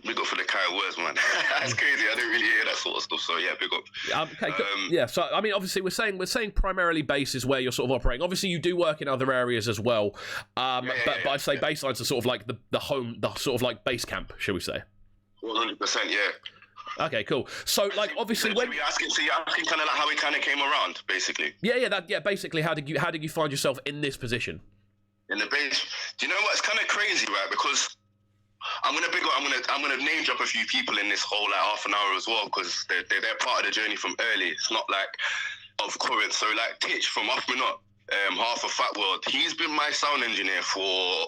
big up for the kind of words, man. That's crazy. I didn't really hear that sort of stuff. So yeah, big up. Okay, yeah. So I mean, obviously, we're saying primarily bass is where you're sort of operating. Obviously, you do work in other areas as well. But I'd say bass lines are sort of like the sort of like base camp, shall we say? 100%, yeah. Okay, cool. So, like, obviously, when you're asking kind of like how it kind of came around, basically. Yeah. Basically, how did you find yourself in this position? In the bass. Do you know what? It's kind of crazy, right? Because I'm gonna name drop a few people in this whole like half an hour as well, because they're part of the journey from early. It's not like of current. So like Titch from Off Me Not, half of Fat World. He's been my sound engineer for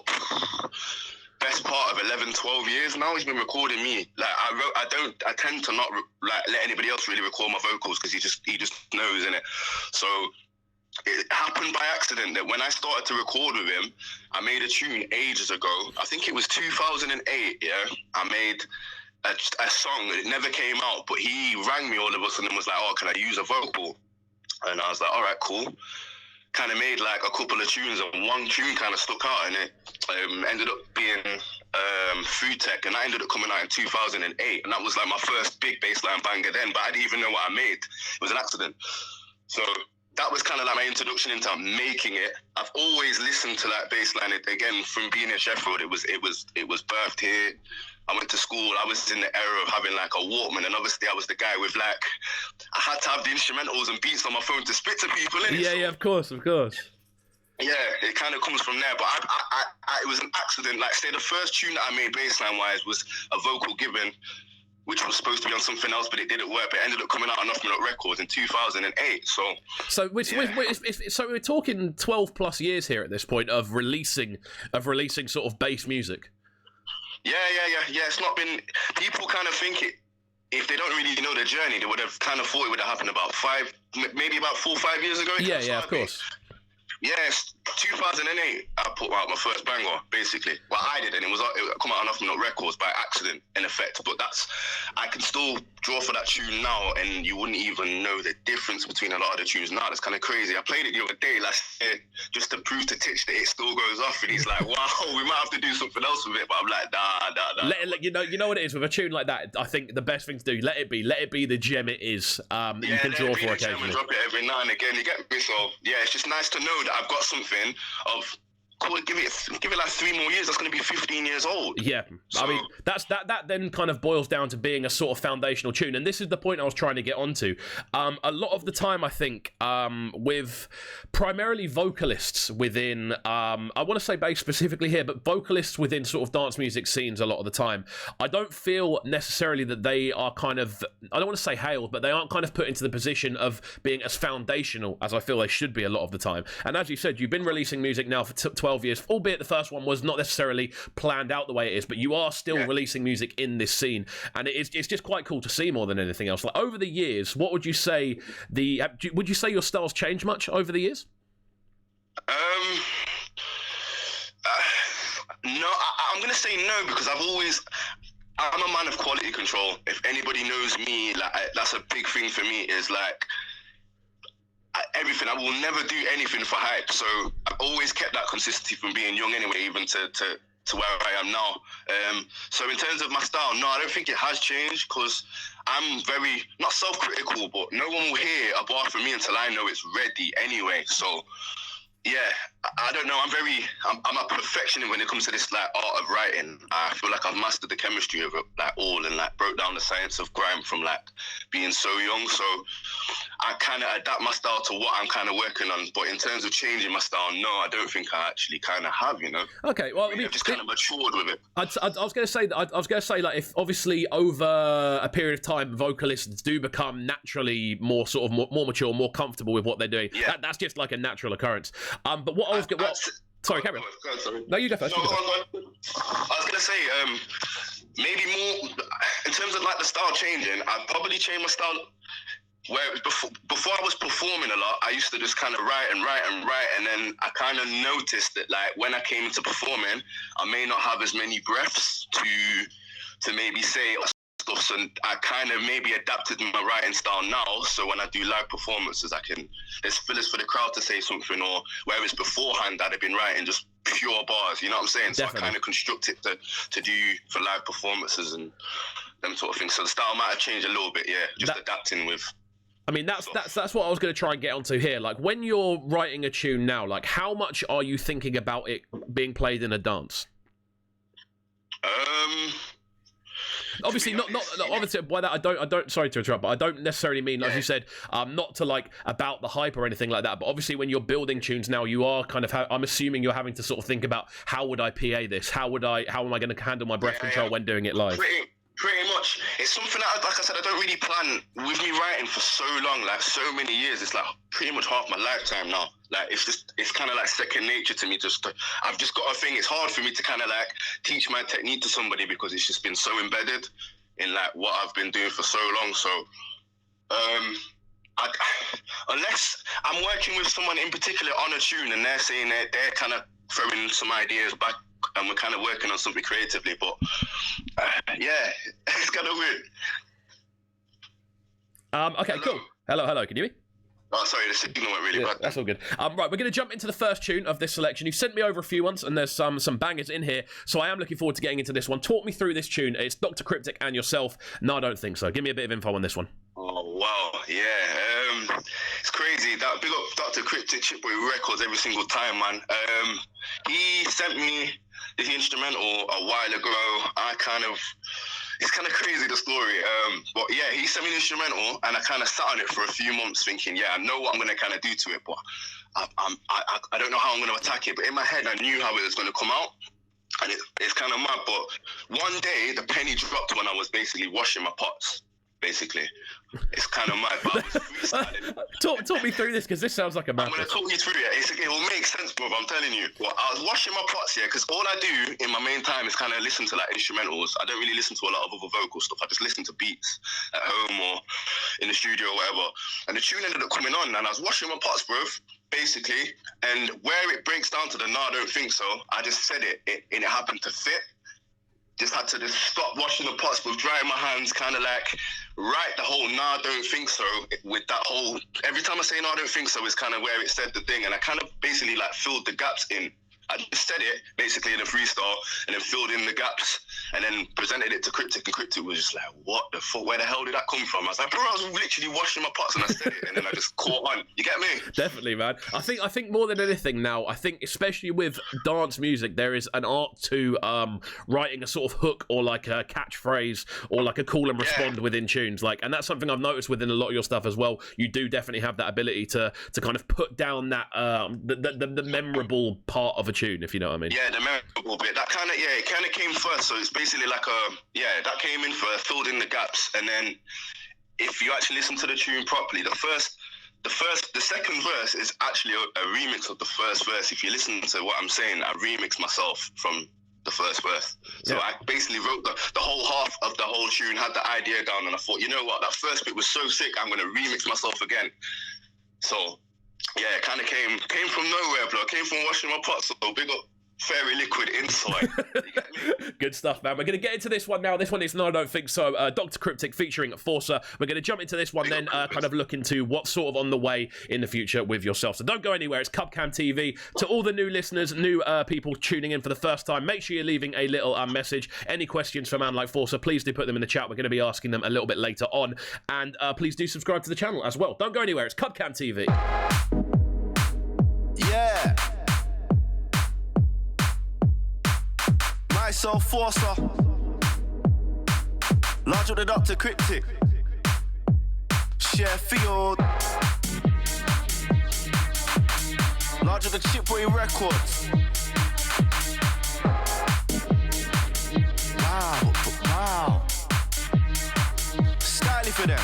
best part of 11, 12 years now. He's been recording me. Like I tend to not like let anybody else really record my vocals because he just knows, innit? So it happened by accident that when I started to record with him, I made a tune ages ago. I think it was 2008, yeah? I made a song. It never came out, but he rang me all of a sudden and was like, oh, can I use a vocal? And I was like, all right, cool. Kind of made like a couple of tunes, and one tune kind of stuck out, and it ended up being Food Tech, and that ended up coming out in 2008, and that was like my first big bassline banger then, but I didn't even know what I made. It was an accident. So that was kind of like my introduction into making it. I've always listened to like bassline. Again, from being in Sheffield, it was birthed here. I went to school. I was in the era of having like a Walkman, and obviously I was the guy with like, I had to have the instrumentals and beats on my phone to spit to people, innit? Yeah, of course. Yeah, it kind of comes from there, but I it was an accident. Like, say the first tune that I made bassline-wise was a vocal given, which was supposed to be on something else, but it didn't work. But it ended up coming out on Off Me Not Records in 2008. So we're talking 12 plus years here at this point of releasing sort of bass music. Yeah. It's not been. People kind of think it. If they don't really know the journey, they would have kind of thought it would have happened about 4 or 5 years ago. Yeah, of course. Yes, 2008, I put out my first banger, basically. Well, I did, and it come out on Off Me Not Records by accident, in effect. But I can still draw for that tune now, and you wouldn't even know the difference between a lot of the tunes now. That's kind of crazy. I played it the other day last year just to prove to Titch that it still goes off, and he's like, wow, we might have to do something else with it. But I'm like, nah. You know what it is with a tune like that. I think the best thing to do, let it be the gem it is that you can draw for occasionally. Drop it every now and again. You get me? So yeah, it's just nice to know that I've got something of. Cool, give it like 3 more years. That's going to be 15 years old. Yeah, so, I mean that then kind of boils down to being a sort of foundational tune, and this is the point I was trying to get onto. A lot of the time, I think, with primarily vocalists within, I want to say bass specifically here, but vocalists within sort of dance music scenes, a lot of the time, I don't feel necessarily that they are kind of, I don't want to say hailed, but they aren't kind of put into the position of being as foundational as I feel they should be a lot of the time. And as you said, you've been releasing music now for 12 years, albeit the first one was not necessarily planned out the way it is, but you are still releasing music in this scene, and it's just quite cool to see more than anything else. Like, over the years, what would you say would you say your style's changed much over the years? No, I'm gonna say no, because I'm a man of quality control. If anybody knows me, like, that's a big thing for me, is like everything. I will never do anything for hype. So I've always kept that consistency from being young anyway, even to where I am now. So in terms of my style, no, I don't think it has changed, because I'm very, not self-critical, but no one will hear a bar from me until I know it's ready anyway. So yeah, I don't know. I'm a perfectionist when it comes to this like art of writing. I feel like I've mastered the chemistry of it like all, and like broke down the science of grime from like being so young. So I kind of adapt my style to what I'm kind of working on. But in terms of changing my style, no, I don't think I actually kind of have. You know. Okay, well, I mean, I've just kind of matured with it. I was going to say like if obviously over a period of time vocalists do become naturally more sort of more mature, more comfortable with what they're doing. Yeah. That's just like a natural occurrence. But what I was going sorry, carry on. Sorry. No, you go first. No, go on. I was gonna say maybe more in terms of like the style changing. I'd probably change my style. Where it was before I was performing a lot, I used to just kind of write, and then I kind of noticed that like when I came into performing, I may not have as many breaths to maybe say stuff. So I kind of maybe adapted my writing style now. So when I do live performances, there's fillers for the crowd to say something, or whereas beforehand I'd have been writing just pure bars. You know what I'm saying? Definitely. So I kind of construct it to do for live performances and them sort of things. So the style might have changed a little bit. Yeah, just adapting with. I mean, that's what I was going to try and get onto here. Like, when you're writing a tune now, like, how much are you thinking about it being played in a dance? Obviously, not obviously by that I don't. Sorry to interrupt, but I don't necessarily mean, as you said, not to like about the hype or anything like that. But obviously, when you're building tunes now, you are kind of. I'm assuming you're having to sort of think about how would I PA this? How am I going to handle my breath control when doing it live? Pretty much. It's something that, like I said, I don't really plan. With me writing for so long, like so many years, it's like pretty much half my lifetime now. Like it's kind of like second nature to me. I've just got a thing. It's hard for me to kind of like teach my technique to somebody because it's just been so embedded in like what I've been doing for so long. So, unless I'm working with someone in particular on a tune and they're saying that they're kind of throwing some ideas back and we're kind of working on something creatively, but yeah, it's kind of weird. Okay, hello. Cool. Hello, can you hear me? Oh, sorry, the signal went really bad. That's all good. Right, we're going to jump into the first tune of this selection. You've sent me over a few ones, and there's some bangers in here, so I am looking forward to getting into this one. Talk me through this tune. It's Dr. Cryptic and yourself. No, I don't think so. Give me a bit of info on this one. Oh, wow, yeah. It's crazy. That big up Dr. Cryptic Chipboy Records every single time, man. He sent me the instrumental a while ago. It's kind of crazy, the story. But yeah, he sent me the instrumental and I kind of sat on it for a few months thinking, yeah, I know what I'm going to kind of do to it, but I don't know how I'm going to attack it. But in my head, I knew how it was going to come out. And it's kind of mad. But one day, the penny dropped when I was basically washing my pots. Basically, it's kind of mad, but I was freestyling. Talk me through this, because this sounds like a madness. I'm going to talk you through it. It will make sense, bro, I'm telling you. Well, I was washing my pots, because all I do in my main time is kind of listen to like instrumentals. I don't really listen to a lot of other vocal stuff. I just listen to beats at home or in the studio or whatever. And the tune ended up coming on, and I was washing my pots, bro, basically. And where it breaks down to the "no, I don't think so," I just said it and it happened to fit. Just had to stop washing the pots with drying my hands, kind of like write the whole "no, I don't think so" with that whole. Every time I say "no, I don't think so," is kind of where it said the thing, and I kind of basically like filled the gaps in. I just said it basically in a freestyle, and then filled in the gaps, and then presented it to Cryptic, and Cryptic was just like, "What the fuck? Where the hell did that come from?" I was like, "Bro, I was literally washing my pots, and I said it, and then I just caught on." You get me? Definitely, man. I think more than anything now, I think especially with dance music, there is an art to writing a sort of hook or like a catchphrase or like a call and respond within tunes. Like, and that's something I've noticed within a lot of your stuff as well. You do definitely have that ability to kind of put down that the memorable part of a tune, if you know what I mean. Yeah, the memorable bit. That kind of it kind of came first. So it's basically like that came in first, filled in the gaps, and then if you actually listen to the tune properly, the second verse is actually a remix of the first verse. If you listen to what I'm saying, I remixed myself from the first verse. So I basically wrote the whole half of the whole tune, had the idea down, and I thought, you know what, that first bit was so sick, I'm going to remix myself again. So yeah, it kind of came from nowhere, bro. Came from washing my pots. So big up Fairy Liquid inside. You get me? Good stuff, man. We're going to get into this one now. This one is "No, I Don't Think So." Dr. Cryptic featuring Forca. We're going to jump into this one, then kind of look into what's sort of on the way in the future with yourself. So don't go anywhere. It's Cubcam TV. To all the new listeners, new people tuning in for the first time, make sure you're leaving a little message. Any questions for a man like Forca, please do put them in the chat. We're going to be asking them a little bit later on. And please do subscribe to the channel as well. Don't go anywhere. It's Cubcam TV. Yeah. so Forca. Large with the Dr. Cryptic. Sheffield. Large with the Chipway Records. Wow. Styling for them.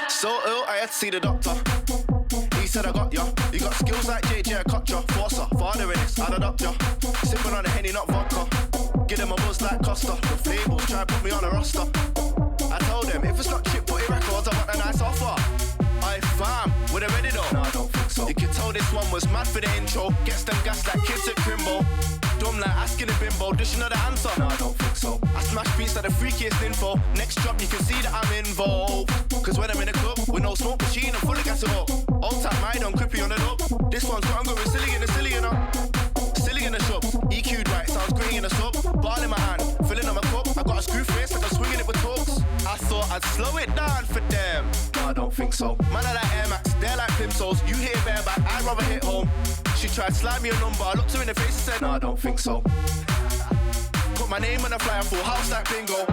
So ill, I had to see the doctor. He said I got ya. You got skills like JJ, I cut ya. Forca, father in this, I'd adopt ya. Sipping on the Henny, not vodka. Give them a buzz like Costa. The labels try to put me on a roster. I told them, if it's not Chip Booty Records, I want a nice offer. I fam, were they ready though? No, I don't think so. You can tell this one was mad for the intro. Gets them gas like kids at Crimbo. Dumb like asking a bimbo, does she know the answer? No, I don't think so. I smash beats like the freakiest info. Next drop, you can see that I'm involved. Cause when I'm in a club, with no smoke machine, I'm full of gas up. Old tap mine on crippy on the dope. This one's got I'm going silly in the shop. EQ'd right, sounds gritty in the sub. Ball in my hand, filling up my cup. I got a screw face like I'm swinging it with talks. I thought I'd slow it down for them. No, I don't think so. Man, I like Air Max, they're like Plimsolls. You hit bareback, I'd rather hit home. She tried to slide me a number, I looked her in the face and said, no, I don't think so. Put my name on a flyer, full house like bingo.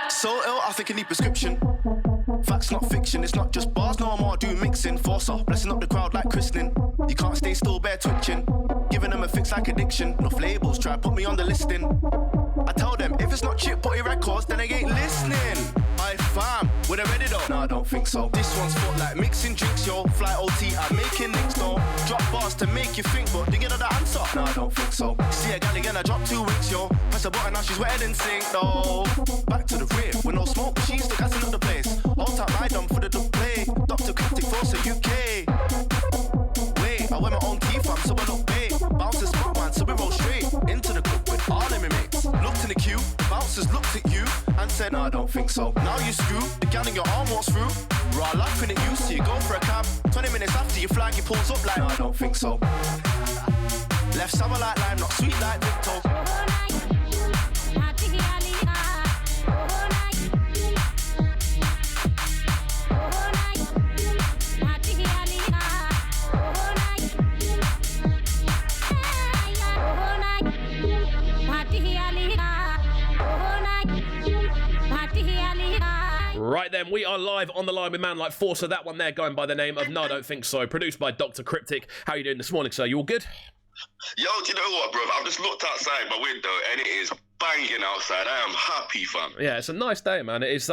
So ill, I think I need prescription. Facts not fiction, it's not just bars, no more, do mixing. Forca, blessing up the crowd like christening. You can't stay still, bare twitching. Giving them a fix like addiction. Enough labels try to put me on the listing. I tell them, if it's not Chip Booty Records, then I ain't listening. I fam, were they ready though? No, I don't think so. This one's fought like mixing drinks, yo. Fly OT, I'm making links, though. Drop bars to make you think, but do you know the answer? No, I don't think so. See a gal again, I dropped 2 weeks, yo. Press a button, now she's wetter than sink, though. Back to the rear, with no smoke, machines still gassing up the place. Hold tight, my dumb for the dub play. Dr. Cryptic, Forca, UK. Wait, I wear my own teeth, fam, so I look bait. Bouncers, spot man, so we roll straight into the club with all of my mates. Looked in the queue, bouncers looked at you and said, no, I don't think so. Now you screw, the gal in your arm walks through. Raw laughing at you, so you go for a cab. 20 minutes after your flag, he pulls up like, no, I don't think so. Left sour like lime, not sweet like Victor. Right then, we are live on the line with man like Forca. That one there going by the name of No, I Don't Think So. Produced by Dr. Cryptic. How are you doing this morning, sir? You all good? Yo, do you know what, bro? I've just looked outside my window and it is banging outside. I am happy, fam. Yeah, it's a nice day, man. It's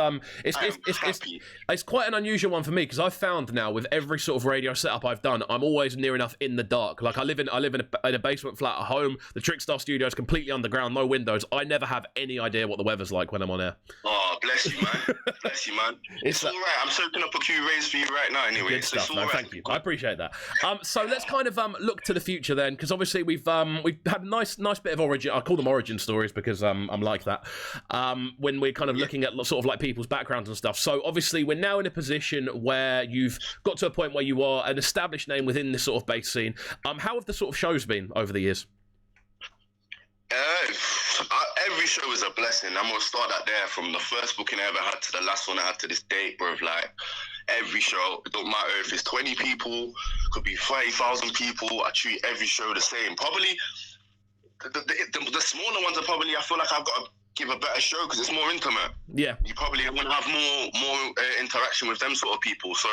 quite an unusual one for me because I've found now with every sort of radio setup I've done, I'm always near enough in the dark. Like I live in a basement flat at home. The Trickstar studio is completely underground, no windows. I never have any idea what the weather's like when I'm on air. Oh, bless you, man. Bless you, man. It's all right. I'm soaking up a few rays for you right now. Anyway, good stuff. No, thank you. I appreciate that. So let's kind of look to the future then, because obviously we've had a nice bit of origin. I call them origin stories because I'm like that. When we're kind of looking at sort of like people's backgrounds and stuff. So obviously we're now in a position where you've got to a point where you are an established name within this sort of bass scene. How have the sort of shows been over the years? Every show is a blessing. I'm gonna start that there. From the first booking I ever had to the last one I had to this date, bro. Like every show, it don't matter if it's 20 people, could be 30,000 people. I treat every show the same. Probably the smaller ones are probably, I feel like I've got to give a better show because it's more intimate. Yeah. You probably want to have more interaction with them sort of people. So,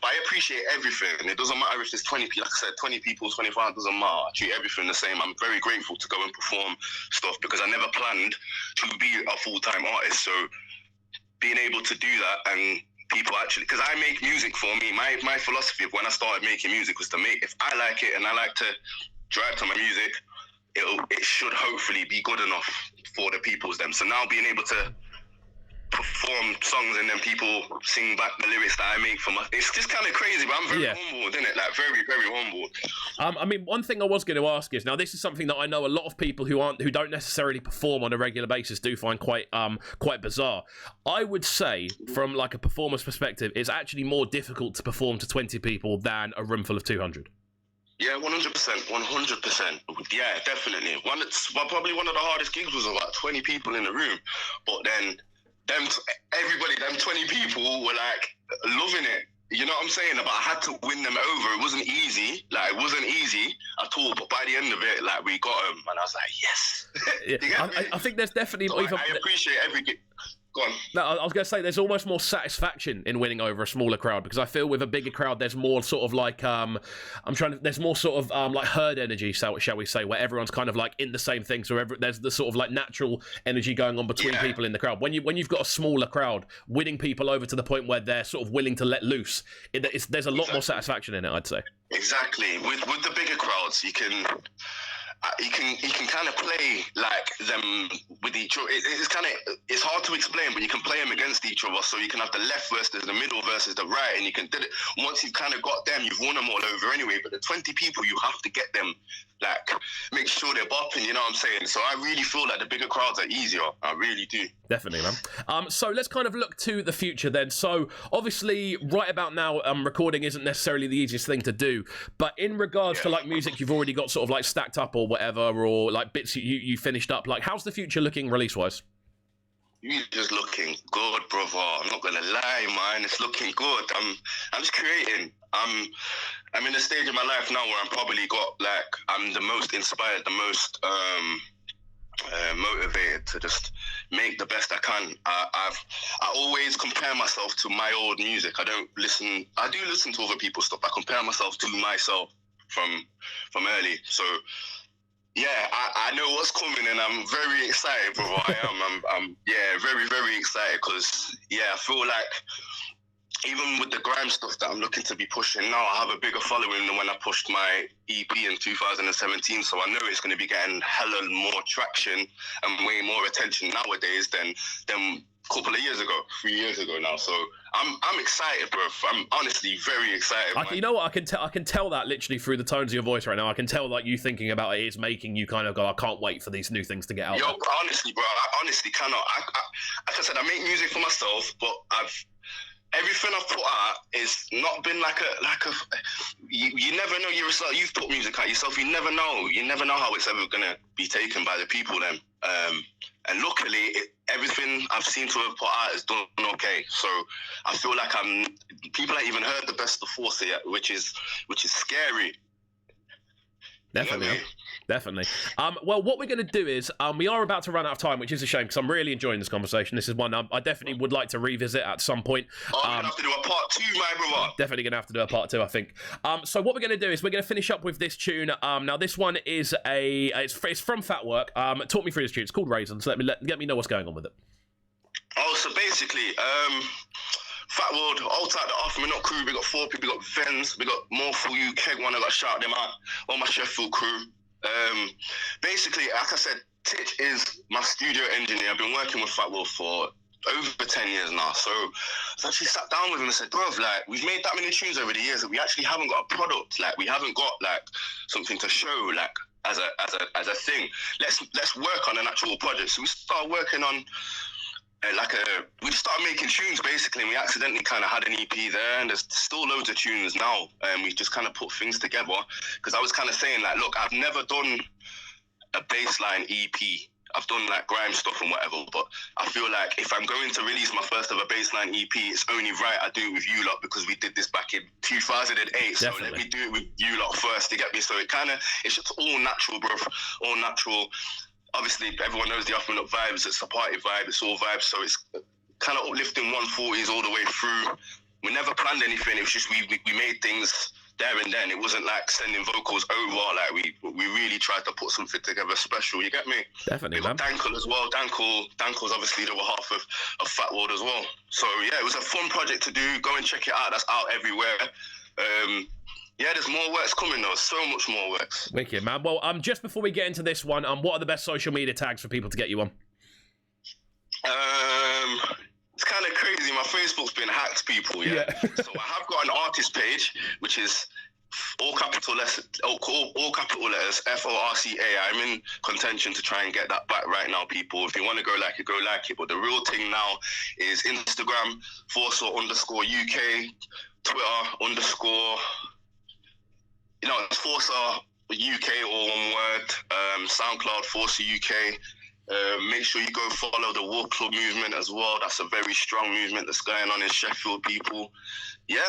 but I appreciate everything. It doesn't matter if there's 20 people, like I said, 20 people, 25, doesn't matter. I treat everything the same. I'm very grateful to go and perform stuff because I never planned to be a full-time artist. So being able to do that and people actually, because I make music for me. My philosophy of when I started making music was to make, if I like it and I like to drive to my music, it should hopefully be good enough for the people's them. So now being able to perform songs and then people sing back the lyrics that I make for my, it's just kind of crazy, but I'm very humbled, isn't it? Like very, very humbled. I mean, one thing I was going to ask is, now this is something that I know a lot of people who don't necessarily perform on a regular basis do find quite bizarre. I would say, from like a performer's perspective, it's actually more difficult to perform to 20 people than a room full of 200. Yeah, 100%. Yeah, definitely. Probably one of the hardest gigs was about 20 people in the room, but then them 20 people were like loving it. You know what I'm saying? But I had to win them over. It wasn't easy. Like, it wasn't easy at all. But by the end of it, like, we got them, and I was like, yes. I think there's definitely. So I appreciate every gig. Go on. No, I was going to say there's almost more satisfaction in winning over a smaller crowd, because I feel with a bigger crowd there's more sort of like there's more sort of like herd energy, shall we say, where everyone's kind of like in the same thing. So there's the sort of like natural energy going on between people in the crowd. When you've got a smaller crowd, winning people over to the point where they're sort of willing to let loose, there's a lot more satisfaction in it, I'd say. Exactly. With the bigger crowds, you can kind of play like them with each other. It's hard to explain, but you can play them against each other. So you can have the left versus the middle versus the right, and you can do it. Once you've kind of got them, you've won them all over anyway. But the 20 people, you have to get them, like, make sure they're bopping, you know what I'm saying? So I really feel like the bigger crowds are easier. I really do. Definitely, man. So let's kind of look to the future then. So obviously, right about now, recording isn't necessarily the easiest thing to do. But in regards to like music you've already got sort of like stacked up or whatever, or like bits you finished up, like how's the future looking release-wise? You're just looking good, brother. I'm not gonna lie, man. It's looking good. I'm just creating. I'm in a stage of my life now where I'm the most inspired, the most motivated to just make the best I can. I always compare myself to my old music. I do listen to other people's stuff. I compare myself to myself from early. So yeah, I know what's coming, and I'm very excited, bro. I'm very, very excited, because I feel like even with the grime stuff that I'm looking to be pushing now, I have a bigger following than when I pushed my EP in 2017. So I know it's going to be getting hella more traction and way more attention nowadays than a couple of years ago, 3 years ago now. So I'm excited, bro. I'm honestly very excited. You know what? I can tell that literally through the tones of your voice right now. I can tell like you thinking about it is making you kind of go, I can't wait for these new things to get out. Yo, honestly, bro, I honestly cannot. Like I said, I make music for myself, but everything I've put out is not been like a. You never know yourself. You've put music out yourself. You never know. You never know how it's ever gonna be taken by the people. Then, and luckily, everything I've seen to have put out is done okay. So I feel like people ain't even heard the best of Forca yet, which is scary. Definitely. You know what I mean? Definitely. Well, what we're going to do is we are about to run out of time, which is a shame because I'm really enjoying this conversation. This is one I definitely would like to revisit at some point. We're going to have to do a part 2, my brother. Definitely going to have to do a part 2, I think. So what we're going to do is we're going to finish up with this tune. Now this one is it's from Fat Work. Talk me through this tune. It's called Raisins. Let me know what's going on with it. Oh, so basically, Fat World, all type the off, we're not crew, we got 4 people, we got Vens, we got more for you, Keg One, I got to shout them out, all my Sheffield crew. Basically, like I said, Titch is my studio engineer. I've been working with Fat World for over 10 years now. So I actually sat down with him and said, bro, like, we've made that many tunes over the years that we actually haven't got a product. Like, we haven't got like something to show, like, as a thing. Let's work on an actual project. So we started working on we started making tunes basically, and we accidentally kind of had an EP there, and there's still loads of tunes now, and we just kind of put things together, because I was kind of saying like, look, I've never done a bassline EP. I've done like grime stuff and whatever, but I feel like if I'm going to release my first ever bassline EP, it's only right I do it with you lot, because we did this back in 2008. Definitely. So let me do it with you lot first to get me. So it's just all natural, bro, all natural. Obviously, everyone knows the Up and Up vibes. It's a party vibe. It's all vibes. So it's kind of uplifting 140s all the way through. We never planned anything. It was just we made things there and then. It wasn't like sending vocals over. Like we really tried to put something together special. You get me? Definitely, man. Dankel as well. Dankel's obviously the other half of Fat World as well. So yeah, it was a fun project to do. Go and check it out. That's out everywhere. Yeah, there's more works coming though. So much more works. Wicked, man. Well, just before we get into this one, what are the best social media tags for people to get you on? It's kind of crazy. My Facebook's been hacked, people. Yeah. So I have got an artist page, which is all capital letters, Forca. I'm in contention to try and get that back right now, people. If you want to go like it, go like it. But the real thing now is Instagram, Forca_UK, Twitter _ it's Forca UK, all one word. SoundCloud, Forca UK. Make sure you go follow the Walk Club movement as well. That's a very strong movement that's going on in Sheffield, people. Yeah.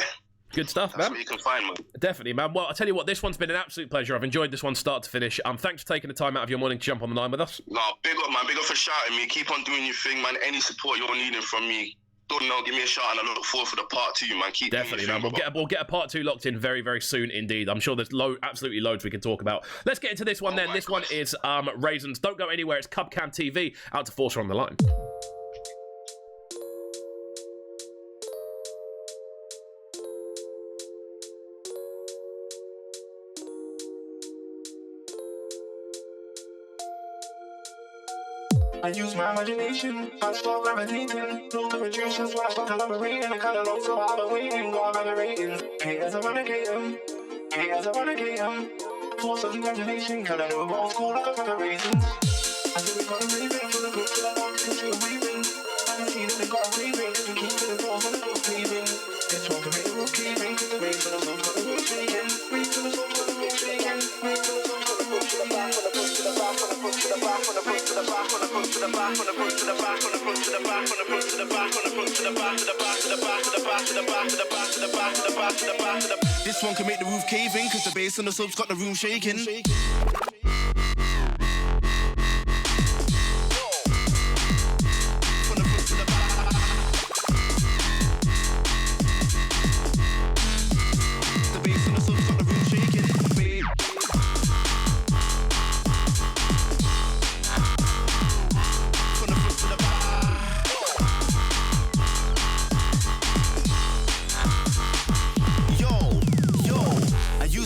Good stuff, That's man. what you can find, man. Definitely, man. Well, I'll tell you what, this one's been an absolute pleasure. I've enjoyed this one start to finish. Thanks for taking the time out of your morning to jump on the line with us. No, big up, man. Big up for shouting me. Keep on doing your thing, man. Any support you're needing from me, don't know, give me a shout, and I look forward for the part 2, man. Keep Definitely, man. We'll get a part 2 locked in very, very soon indeed. I'm sure there's absolutely loads we can talk about. Let's get into this one then. This one is Raisins. Don't go anywhere. It's Cubcam TV. Out to Forca on the line. I use my imagination, I start gravitating. No producers when I start collaborating. I kinda long, so I've been waiting. Got a bag of ratings. Haters eradicate them. Haters eradicate them. Force of congratulations, kinda know we're old school like a pack of raisins. I said we got a raving for the group till I don't think we're waving. I can see that they got a raving, cause we keep to the floor when the book leaving. This one can make the roof caving, cause the race for the soul's got the roof shaking. Race for the soul's got the roof shaking. Race for the soul's got the roof to the back, from the front to the back, from the front to the back, from the front to the back, from the front to the back, from the front to the back, from the front to the back, from the front to the back, from the front to the back, to the back, to the back, to the back, to the back, to the back, to the back, to the back, to the back, to the back. This one can make the roof cave in, cause the bass and the sub's got the room shaking.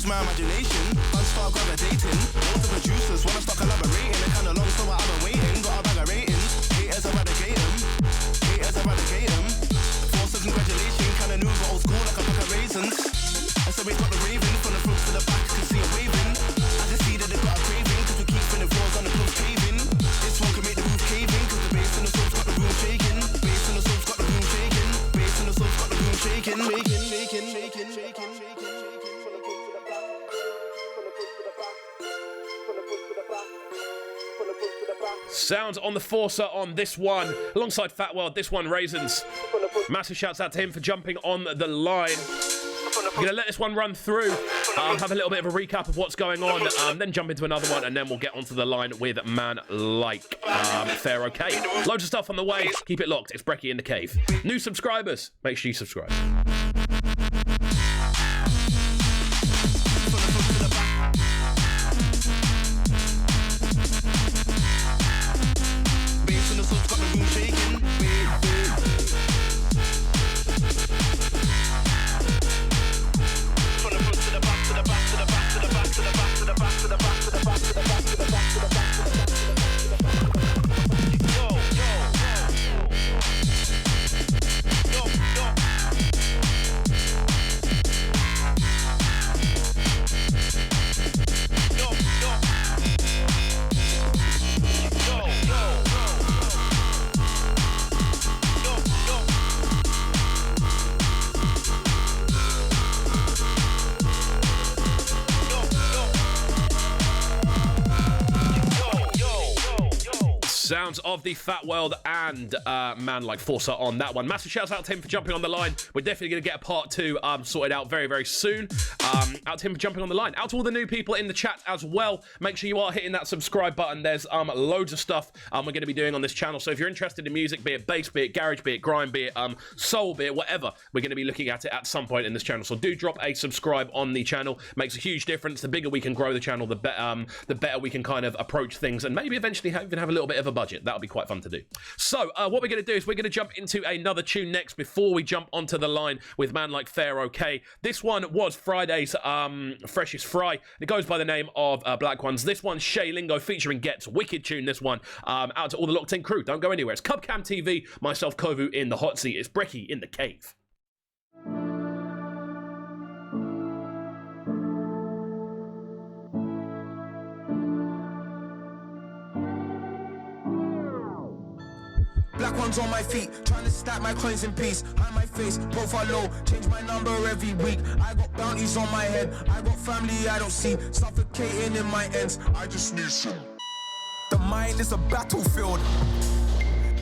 My imagination, fans start gravitating. All the producers wanna start collaborating. And kinda long, so I've been waiting. Got a bag of ratings. Haters eradicate them. Haters eradicate them. Force of congratulations, kinda new but old school like a pack of raisins. I said we got the raving from the front to the back, can see it waving. I can see that they got a craving, cause we keep spinning floors on the club paving. This one can make the roof cave in, cause the bass and the sub's got the room shaking. Bass and the sub's got the room shaking. Bass and the sub's got the room shaking. Making. Sounds on the Forca on this one, alongside Fat World, this one, Raisins. Massive shouts out to him for jumping on the line. We're going to let this one run through, have a little bit of a recap of what's going on, then jump into another one, and then we'll get onto the line with man like Pharaoh K. Loads of stuff on the way. Keep it locked. It's Brekky In The Cave. New subscribers, make sure you subscribe. Sounds of the Fat World and Man Like Forca on that one. Massive shouts out to him for jumping on the line. We're definitely going to get a part 2 sorted out very, very soon. Out to him for jumping on the line. Out to all the new people in the chat as well. Make sure you are hitting that subscribe button. There's loads of stuff we're going to be doing on this channel. So if you're interested in music, be it bass, be it garage, be it grime, be it soul, be it whatever, we're going to be looking at it at some point in this channel. So do drop a subscribe on the channel. Makes a huge difference. The bigger we can grow the channel, the better we can kind of approach things and maybe eventually even have a little bit of a budget. That'll be quite fun to do. So what we're going to do is we're going to jump into another tune next before we jump onto the line with Man Like Pharaoh K. This one was Friday's freshest fry. It goes by the name of Black Ones. This one's Shay Lingo featuring Gets. Wicked tune, this one. Out to all the locked in crew. Don't go anywhere. It's Cubcam TV. Myself, Kovu, in the hot seat. It's Brekky in the cave. Black ones on my feet, trying to stack my coins in peace. Hide my face, profile low, change my number every week. I got bounties on my head, I got family I don't see. Suffocating in my ends, I just need some. The mind is a battlefield.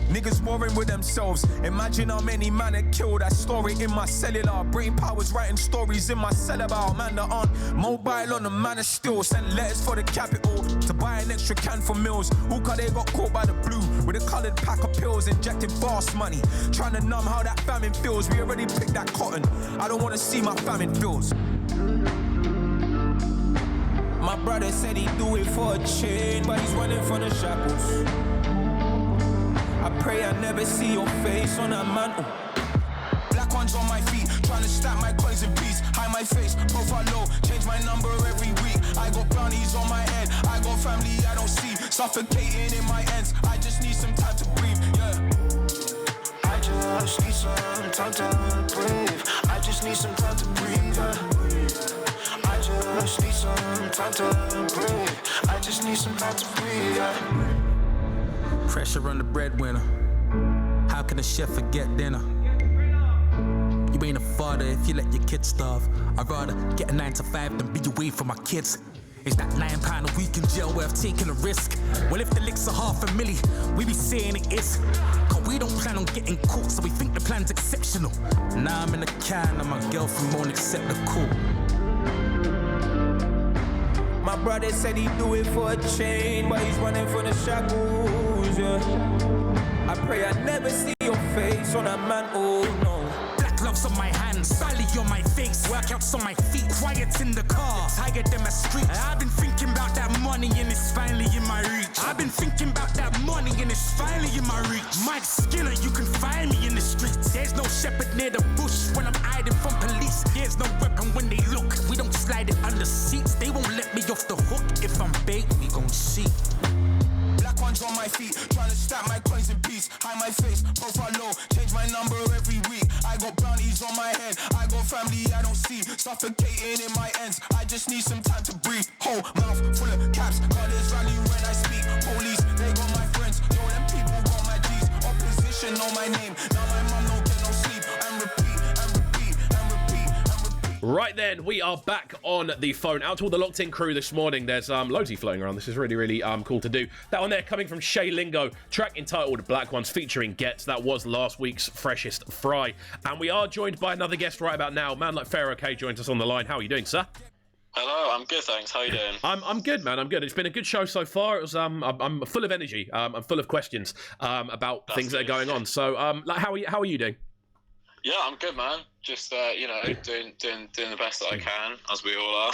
Niggas warring with themselves. Imagine how many man are killed. I store it in my cellular. Brain powers writing stories in my cell about man that aren't mobile on the man of steel. Send letters for the capital to buy an extra can for meals. Hookah, they got caught by the blue with a coloured pack of pills, injected fast money, trying to numb how that famine feels. We already picked that cotton. I don't want to see my famine feels. My brother said he'd do it for a chain, but he's running from the shackles. I pray I never see your face on that mantle. Black ones on my feet, trying to stack my coins in peace. Hide my face, profile low, change my number every week. I got brownies on my head, I got family I don't see. Suffocating in my ends, I just need some time to breathe, yeah. I just need some time to breathe. I just need some time to breathe, yeah. I just need some time to breathe. I just need some time to breathe, yeah. Pressure on the breadwinner. How can a chef forget dinner? You ain't a father if you let your kids starve. I'd rather get a 9 to 5 than be away from my kids. Is that £9 a week in jail worth taking a risk? Well, if the licks are $500,000, we be saying it is. Cause we don't plan on getting caught, so we think the plan's exceptional. Now I'm in a can and my girlfriend won't accept the call. My brother said he'd do it for a chain, but he's running from the shackles, yeah. I pray I never see your face on that man, oh no. Black gloves on my hands, Sally on my face, workouts on my feet, quiet in the car, tired in my streets. I've been thinking about that money and it's finally in my reach. I've been thinking about that money and it's finally in my reach. Mike Skinner, you can find me in the streets. There's no shepherd near the bush when I'm hiding from police. There's no weapon when they look. We don't slide it under seats. They won't let me off the hook. If I'm bait, we gon' see. Black ones on my feet, trying to stack my coins in peace. Hide my face, profile low, change my number every week. I got brownies on my head, I got family I don't see. Suffocating in my ends, I just need some time to breathe. Whole mouth full of caps, colors rally when I speak. Police, they got my friends, know them people got my G's. Opposition know my name, now my mum don't get no sleep. And repeat, and repeat, and repeat, and repeat. Right then, we are back on the phone. Out to all the locked in crew this morning. There's loadsy floating around. This is really, really cool to do. That one there coming from Shay Lingo, track entitled Black Ones featuring Gets. That was last week's freshest fry. And we are joined by another guest right about now. Man like Pharaoh K joins us on the line. How are you doing, sir? Hello, I'm good, thanks. How are you doing? I'm good, man. I'm good. It's been a good show so far. It was I'm full of energy. I'm full of questions about things that are going on. So like how are you doing? Yeah, I'm good, man. Just you know, doing the best that I can, as we all are.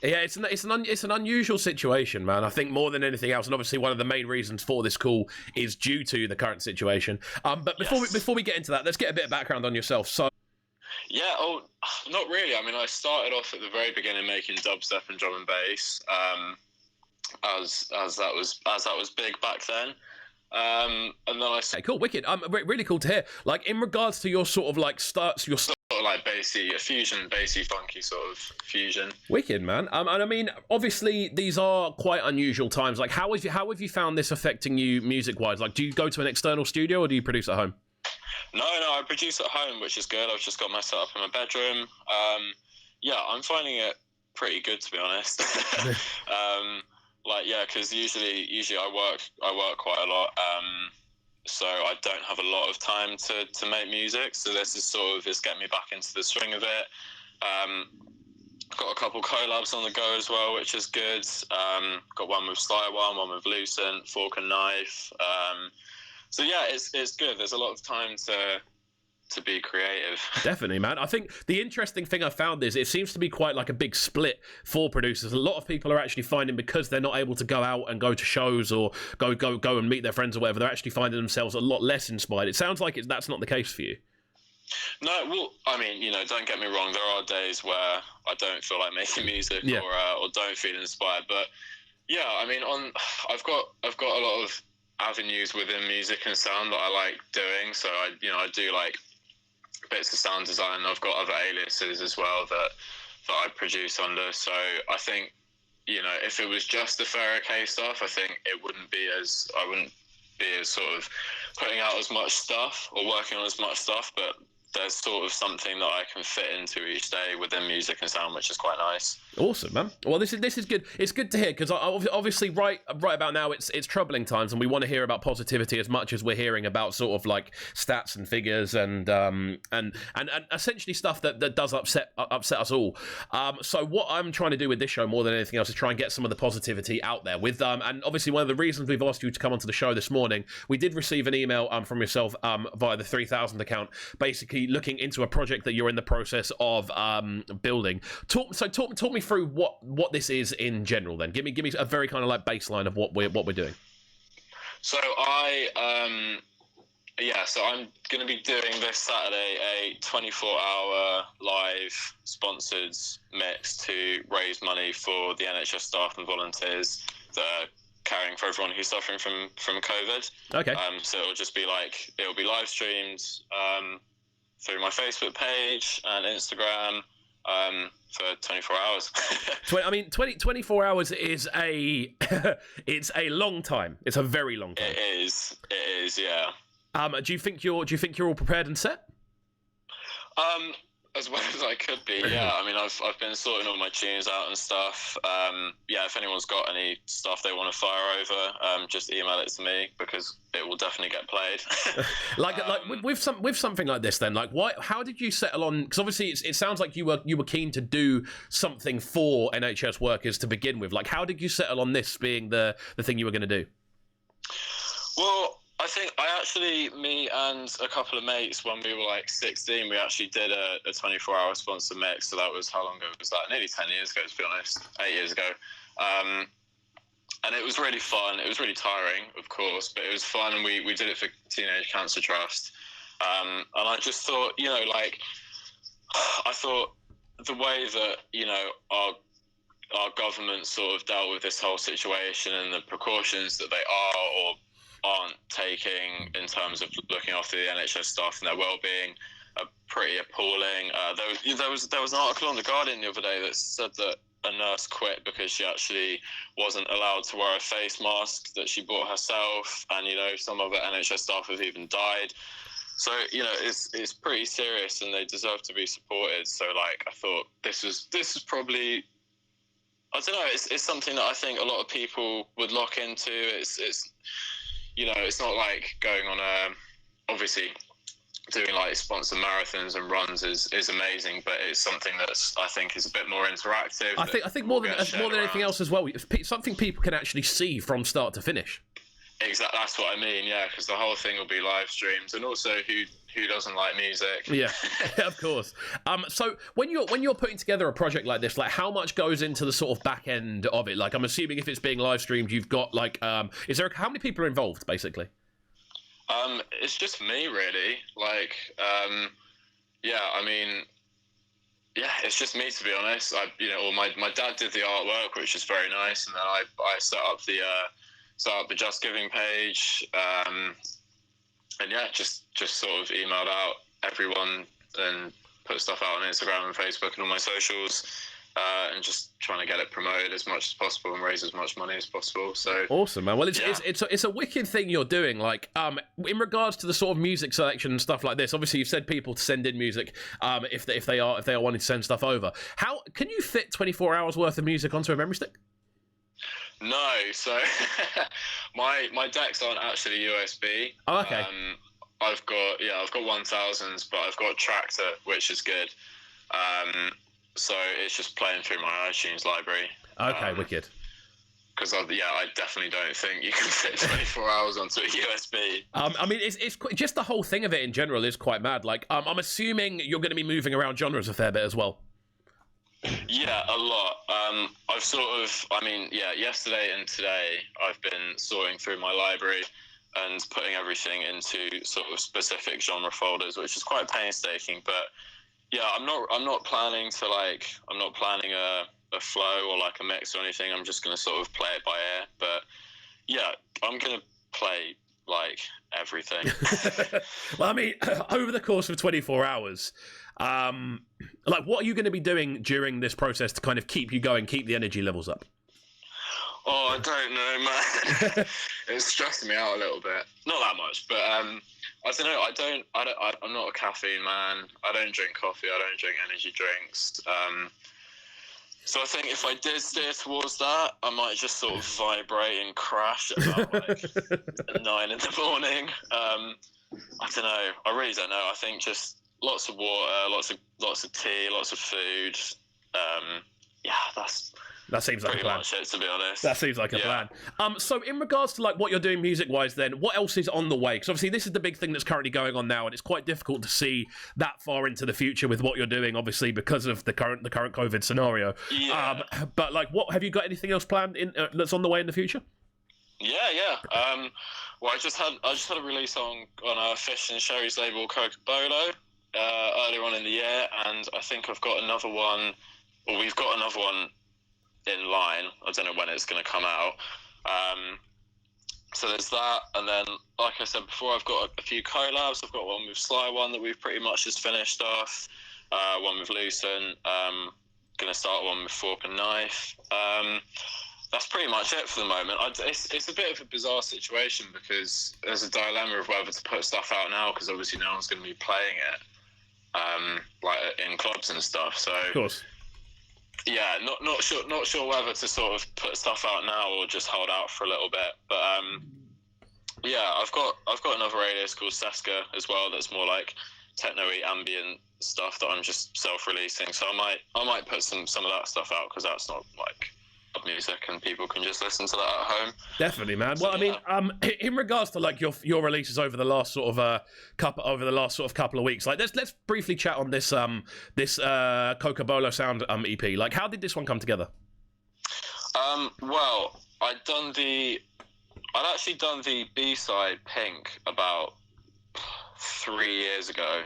Yeah, it's an unusual situation, man. I think more than anything else, and obviously one of the main reasons for this call is due to the current situation. But before we get into that, let's get a bit of background on yourself. So. Yeah, not really. I mean, I started off at the very beginning making dubstep and drum and bass, as that was big back then. And then I okay, cool, wicked. Really cool to hear. Like in regards to your sort of like starts, your sort of like bassy, a fusion, bassy, funky sort of fusion. Wicked, man. And I mean, obviously these are quite unusual times. Like, how have you found this affecting you music wise? Like, do you go to an external studio or do you produce at home? No, I produce at home, which is good. I've just got my setup in my bedroom. Yeah, I'm finding it pretty good, to be honest. Like, yeah, because usually I work quite a lot, so I don't have a lot of time to make music. So this is sort of, it's getting me back into the swing of it. Got a couple collabs on the go as well, which is good. Got one with Sly one with Lucent, Forca Knife. So yeah, it's good. There's a lot of time to be creative. Definitely, man. I think the interesting thing I found is it seems to be quite like a big split for producers. A lot of people are actually finding, because they're not able to go out and go to shows or go and meet their friends or whatever, they're actually finding themselves a lot less inspired. It sounds like that's not the case for you. No, well, I mean, don't get me wrong. There are days where I don't feel like making music or don't feel inspired. But yeah, I mean, I've got a lot of avenues within music and sound that I like doing. So I do like bits of sound design. I've got other aliases as well that I produce under. So I think, if it was just the Pharaoh K stuff, I think I wouldn't be as sort of putting out as much stuff or working on as much stuff, but there's sort of something that I can fit into each day within music and sound, which is quite nice. Awesome, man. Well, this is good. It's good to hear, because obviously right about now it's troubling times, and we want to hear about positivity as much as we're hearing about sort of like stats and figures and essentially stuff that does upset us all. So what I'm trying to do with this show more than anything else is try and get some of the positivity out there with and obviously one of the reasons we've asked you to come onto the show this morning, we did receive an email from yourself via the 3000 account, basically looking into a project that you're in the process of building. Talk me through what this is in general. Then give me a very kind of like baseline of what we're doing. So I'm going to be doing this Saturday a 24-hour live sponsored mix to raise money for the NHS staff and volunteers that are caring for everyone who's suffering from COVID. Okay. So it'll be live streamed through my Facebook page and Instagram for 24 hours. 24 hours is it's a long time. It's a very long time. It is, yeah. Do you think you're all prepared and set? As well as I could be, yeah. I mean, I've been sorting all my tunes out and stuff. If anyone's got any stuff they want to fire over, just email it to me, because it will definitely get played. with something like this, then, like, how did you settle on? Because obviously, it sounds like you were keen to do something for NHS workers to begin with. Like, how did you settle on this being the thing you were going to do? Well, I think me and a couple of mates, when we were like 16, we actually did a 24-hour sponsor mix. So that was, how long ago was that? Nearly 10 years ago, to be honest, 8 years ago. And it was really fun. It was really tiring, of course, but it was fun. And we did it for Teenage Cancer Trust. And I just thought, I thought the way that, our government sort of dealt with this whole situation and the precautions that they are or aren't taking in terms of looking after the NHS staff and their well-being are pretty appalling. There was an article on The Guardian the other day that said that a nurse quit because she actually wasn't allowed to wear a face mask that she bought herself, and some other NHS staff have even died. So it's pretty serious, and they deserve to be supported. So I thought this is probably, I don't know, it's something that I think a lot of people would lock into. It's not like going on obviously doing like sponsored marathons and runs is amazing, but it's something that's, I think, is a bit more interactive. I think more than anything else as well, something people can actually see from start to finish. Exactly, that's what I mean. Yeah, because the whole thing will be live streamed, and also who doesn't like music? Yeah, of course. So when you're putting together a project like this, like, how much goes into the sort of back end of it? Like, I'm assuming if it's being live streamed, you've got like, how many people are involved, basically? It's just me, really. It's just me, to be honest. My dad did the artwork, which is very nice, and then I set up the Just Giving page, and just sort of emailed out everyone and put stuff out on Instagram and Facebook and all my socials, and just trying to get it promoted as much as possible and raise as much money as possible. So awesome, man. Well, it's a wicked thing you're doing. Like, in regards to the sort of music selection and stuff like this, obviously you've said people to send in music, if they are wanting to send stuff over. How can you fit 24 hours worth of music onto a memory stick? No, so my decks aren't actually USB. Oh, okay. I've got 1000s, but I've got Tractor, which is good. So it's just playing through my iTunes library. Okay, wicked. Because I definitely don't think you can fit 24 hours onto a USB. I mean, it's just the whole thing of it in general is quite mad. Like, I'm assuming you're going to be moving around genres a fair bit as well. Yeah, a lot. Yesterday and today I've been sorting through my library and putting everything into sort of specific genre folders, which is quite painstaking. But yeah, I'm not planning a flow or like a mix or anything. I'm just going to sort of play it by ear. But yeah, I'm going to play like everything. Well, I mean, over the course of 24 hours, like, what are you going to be doing during this process to kind of keep you going, keep the energy levels up? Oh, I don't know, man. It's stressing me out a little bit. Not that much, but I don't know. I'm not a caffeine man. I don't drink coffee. I don't drink energy drinks. So I think if I did steer towards that, I might just sort of vibrate and crash at about like 9 in the morning. I don't know. I really don't know. I think just lots of water, lots of tea, lots of food. That seems like a plan. Pretty much it, to be honest. That seems like a plan. So in regards to like what you're doing music-wise then, what else is on the way? Because obviously this is the big thing that's currently going on now, and it's quite difficult to see that far into the future with what you're doing, obviously, because of the current COVID scenario. Yeah. But like, what have you got anything else planned that's on the way in the future? Yeah. Well, I just had a release on Fish and Sherry's label Coca Bolo earlier on in the year, and I think I've got another one, or we've got another one in line. I don't know when it's going to come out. So there's that, and then like I said before, I've got a few collabs. I've got one with Sly One that we've pretty much just finished off, one with Lucent, going to start one with Fork and Knife. That's pretty much it for the moment. It's a bit of a bizarre situation because there's a dilemma of whether to put stuff out now, because obviously no one's going to be playing it like in clubs and stuff. So of course. Yeah, not sure whether to sort of put stuff out now or just hold out for a little bit. But yeah, I've got another alias called Seska as well. That's more like techno-y ambient stuff that I'm just self-releasing. So I might put some of that stuff out, because that's not like music and people can just listen to that at home. Definitely, man. Well, I mean, in regards to like your releases over the last sort of couple of weeks, like let's briefly chat on this Coca Bolo Sound EP. Like, how did this one come together? Well, I'd actually done the B-side Pink about 3 years ago,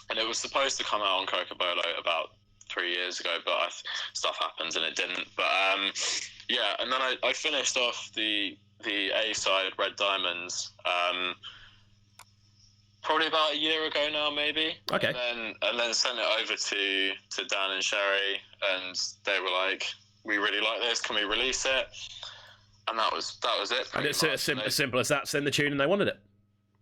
and it was supposed to come out on Coca Bolo about 3 years ago, but stuff happens and it didn't. But yeah, and then I finished off the A side, Red Diamonds, probably about a year ago now, maybe. Okay. And then sent it over to Dan and Sherry, and they were like, "We really like this. Can we release it?" And that was it. And it's as simple as that. Send the tune, and they wanted it.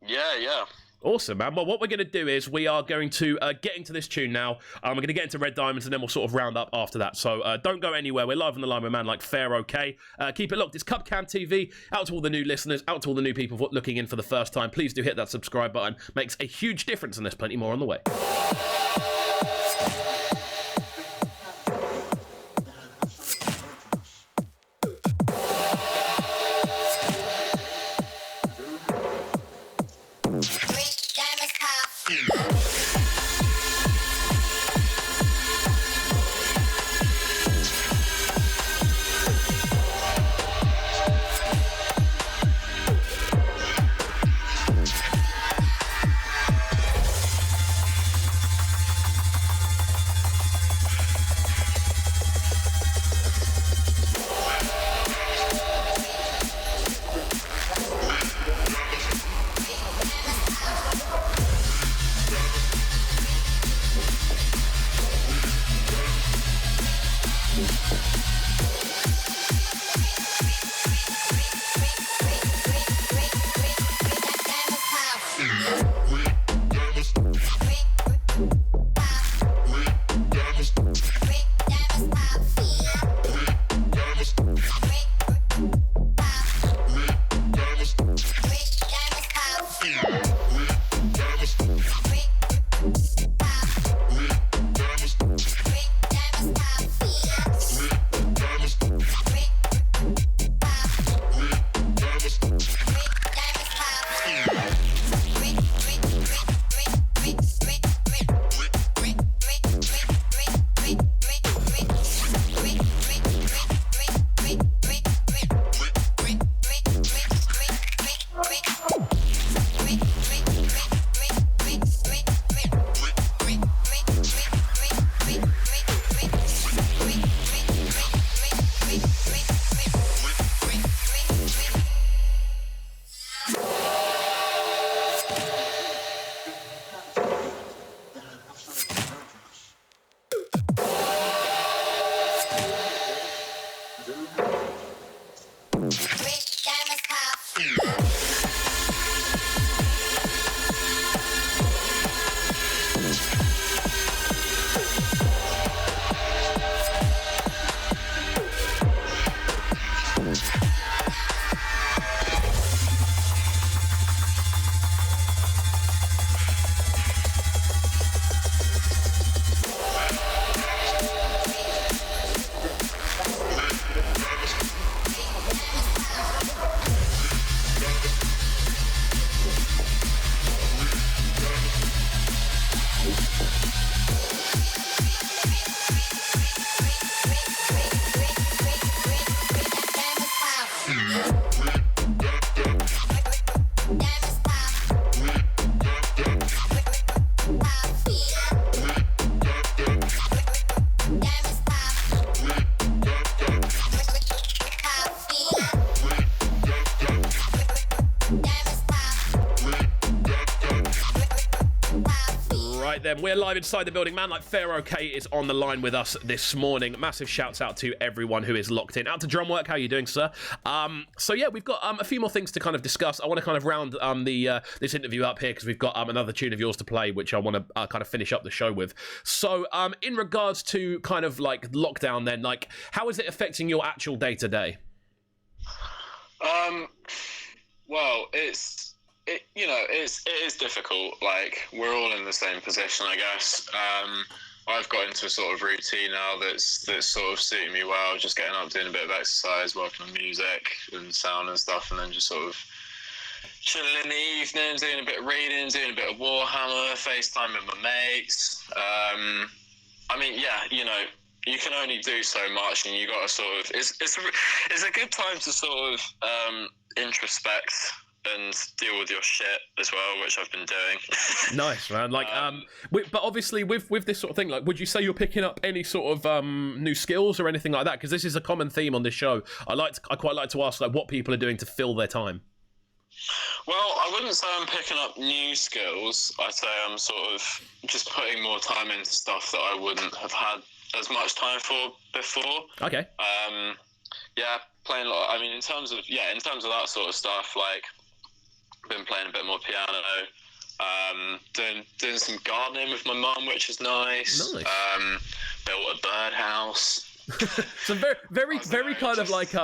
Yeah. Awesome, man. Well, what we're going to do is we are going to get into this tune now. We're going to get into Red Diamonds, and then we'll sort of round up after that. So don't go anywhere. We're live on the line with a man like Pharaoh K. Keep it locked. It's Cubcam TV. Out to all the new listeners, out to all the new people looking in for the first time. Please do hit that subscribe button. Makes a huge difference, and there's plenty more on the way. Right then, we're live inside the building. Man like Pharaoh K is on the line with us this morning. Massive shouts out to everyone who is locked in. Out to Drumwork, how are you doing, sir? So yeah, we've got a few more things to kind of discuss. I want to kind of round this interview up here because we've got another tune of yours to play, which I want to kind of finish up the show with. So in regards to kind of like lockdown then, like how is it affecting your actual day-to-day? Well, it is difficult. Like, we're all in the same position, I guess. I've got into a sort of routine now that's sort of suiting me well, just getting up, doing a bit of exercise, working on music and sound and stuff, and then just sort of chilling in the evening, doing a bit of reading, doing a bit of Warhammer, FaceTime with my mates. I mean, yeah, you can only do so much, and you got to sort of... It's a good time to sort of introspect and deal with your shit as well, which I've been doing. Nice, man. Like, but obviously with this sort of thing, like, would you say you're picking up any sort of new skills or anything like that? Because this is a common theme on this show. I quite like to ask like what people are doing to fill their time. Well, I wouldn't say I'm picking up new skills. I'd say I'm sort of just putting more time into stuff that I wouldn't have had as much time for before. Okay. Yeah, playing a lot. I mean, in terms of that sort of stuff, like, been playing a bit more piano, doing some gardening with my mum, which is nice. Built a birdhouse. Some very kind of like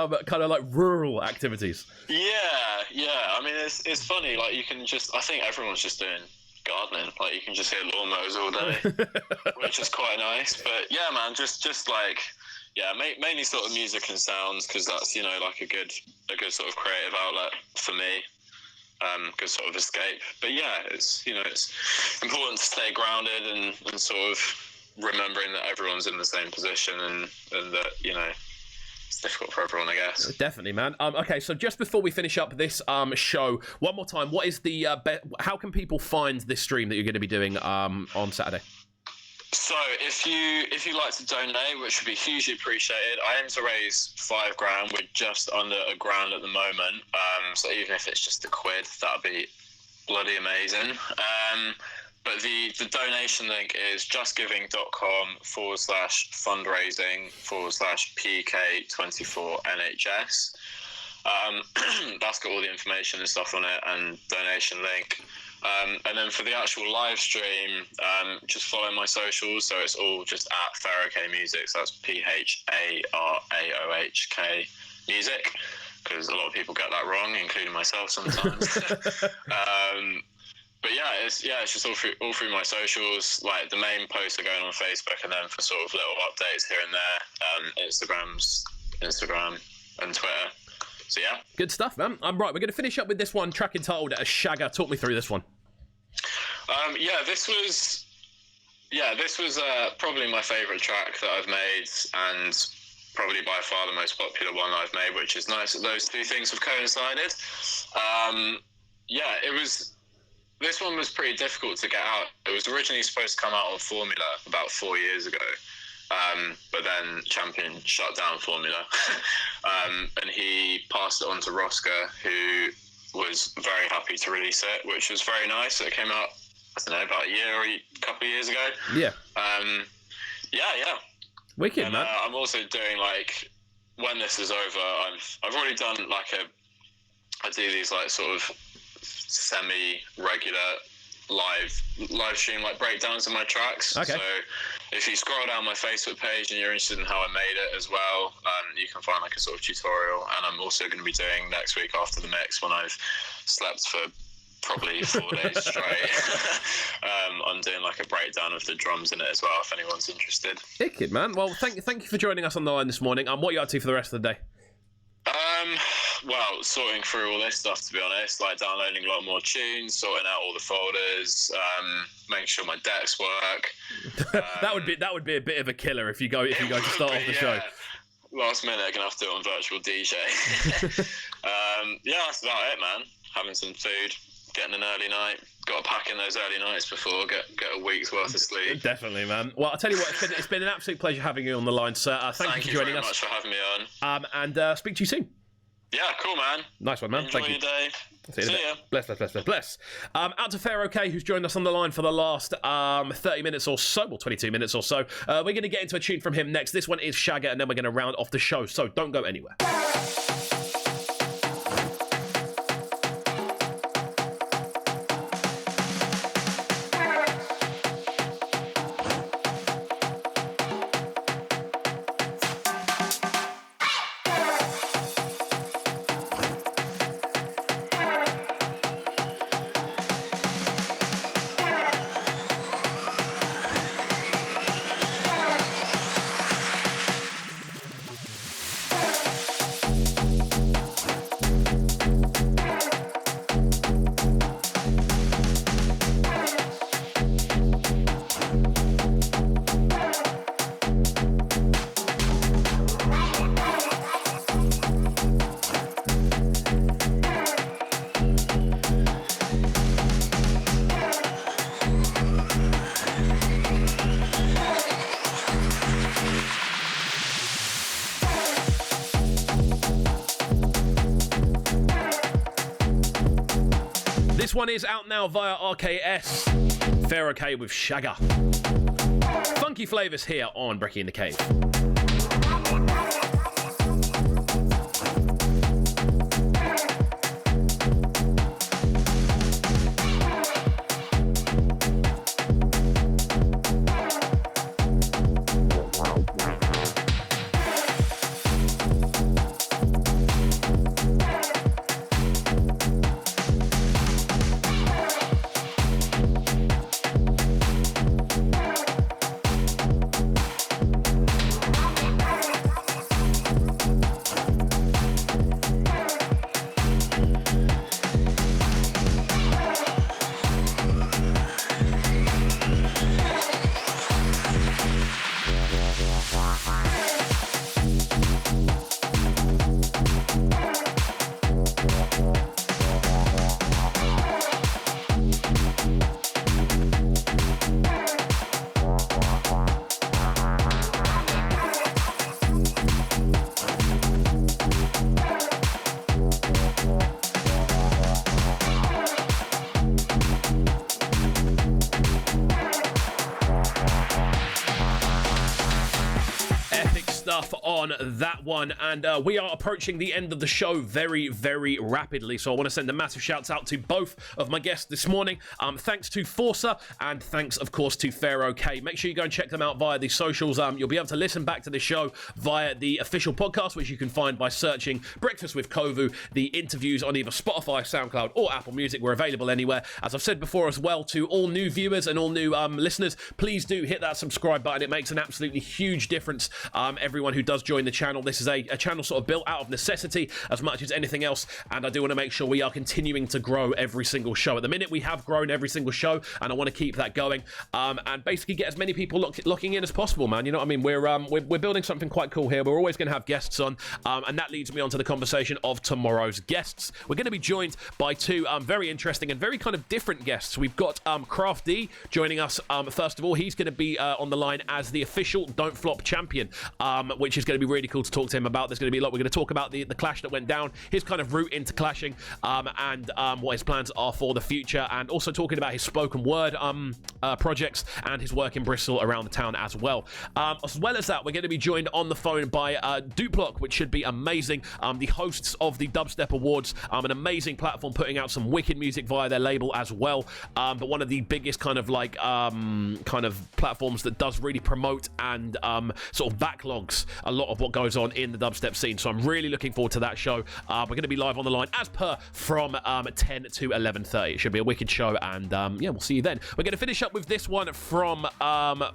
rural activities. Yeah. I mean, it's funny. Like, you can just, I think everyone's just doing gardening. Like, you can just hear lawnmowers all day, which is quite nice. But yeah, man, just like, yeah, mainly sort of music and sounds, because that's, like a good sort of creative outlet for me. Good sort of escape. But yeah, it's important to stay grounded and sort of remembering that everyone's in the same position and that, it's difficult for everyone, I guess. Definitely, man. Okay, so just before we finish up this show, one more time, what is the how can people find this stream that you're going to be doing on Saturday? So if you like to donate, which would be hugely appreciated, I aim to raise £5,000. We're just under £1,000 at the moment. So even if it's just £1, that'd be bloody amazing. But the donation link is justgiving.com/fundraising/PK24 NHS. That's got all the information and stuff on it, and donation link. And then for the actual live stream, just follow my socials. So it's all just at Pharaoh K Music. So that's PHARAOHK Music, because a lot of people get that wrong, including myself sometimes. But yeah, it's just all through my socials. Like, the main posts are going on Facebook, and then for sort of little updates here and there, Instagram and Twitter. So yeah, good stuff, man. Right, we're going to finish up with this one track entitled Shagger. Talk me through this one. This was probably my favourite track that I've made, and probably by far the most popular one I've made, which is nice that those two things have coincided. This one was pretty difficult to get out. It was originally supposed to come out on Formula about 4 years ago. But then Champion shut down Formula, and he passed it on to Rosca, who was very happy to release it, which was very nice. It came out, I don't know, about a year or a couple of years ago. Yeah. Yeah. Wicked, and, man. I'm also doing, like, when this is over, I've already done I do these like sort of semi-regular live stream like breakdowns of my tracks. Okay. So if you scroll down my Facebook page and you're interested in how I made it as well, you can find like a sort of tutorial. And I'm also going to be doing next week after the mix, when I've slept for probably 4 days straight. I'm doing like a breakdown of the drums in it as well, if anyone's interested. Wicked, man. Well, thank you for joining us on the line this morning. What are you up to for the rest of the day? Well, sorting through all this stuff, to be honest, like downloading a lot more tunes, sorting out all the folders, making sure my decks work. That would be a bit of a killer if you go to start off the show. Last minute, I'm gonna have to do it on virtual DJ. That's about it, man. Having some food, getting an early night. Got to pack in those early nights before get a week's worth of sleep. Definitely, man. Well, I'll tell you what, it's been an absolute pleasure having you on the line, sir. Thank you for joining us. Thank you very much for having me on. And speak to you soon. Yeah, cool, man. Nice one, man. Enjoy Thank you. your day. See ya. Bless. Out to Pharaoh K, who's joined us on the line for the last 30 minutes or so, or 22 minutes or so. We're going to get into a tune from him next. This one is Shagger, and then we're going to round off the show, so don't go anywhere. This one is out now via RKS. Pharaoh K with Shagger. Funky flavours here on Brekky In The Cave. On that one, and we are approaching the end of the show very, very rapidly, so I want to send a massive shout out to both of my guests this morning. Thanks to Forca, and thanks of course to Pharaoh K. Make sure you go and check them out via the socials. You'll be able to listen back to the show via the official podcast, which you can find by searching Breakfast with Kovu. The interviews on either Spotify, SoundCloud or Apple Music were available anywhere. As I've said before as well, to all new viewers and all new listeners, please do hit that subscribe button. It makes an absolutely huge difference. Everyone who does join the channel, this is a channel sort of built out of necessity as much as anything else, and I do want to make sure we are continuing to grow every single show. At the minute, we have grown every single show, and I want to keep that going, and basically get as many people locking in as possible, man. You know what I mean? We're building something quite cool here. We're always going to have guests on, and that leads me on to the conversation of tomorrow's guests. We're going to be joined by two very interesting and very kind of different guests. We've got Craft D joining us. First of all, he's going to be on the line as the official Don't Flop champion, which is going to be really cool to talk to him about. There's going to be a lot. We're going to talk about the clash that went down, his kind of route into clashing, and what his plans are for the future, and also talking about his spoken word projects and his work in Bristol around the town as well. As well as that, we're going to be joined on the phone by Duplock, which should be amazing. The hosts of the Dubstep Awards, an amazing platform putting out some wicked music via their label as well, but one of the biggest kind of platforms that does really promote and sort of backlogs a lot of what goes on in the dubstep scene. So I'm really looking forward to that show. We're going to be live on the line as per from 10 to 11:30. It should be a wicked show, and we'll see you then. We're going to finish up with this one from from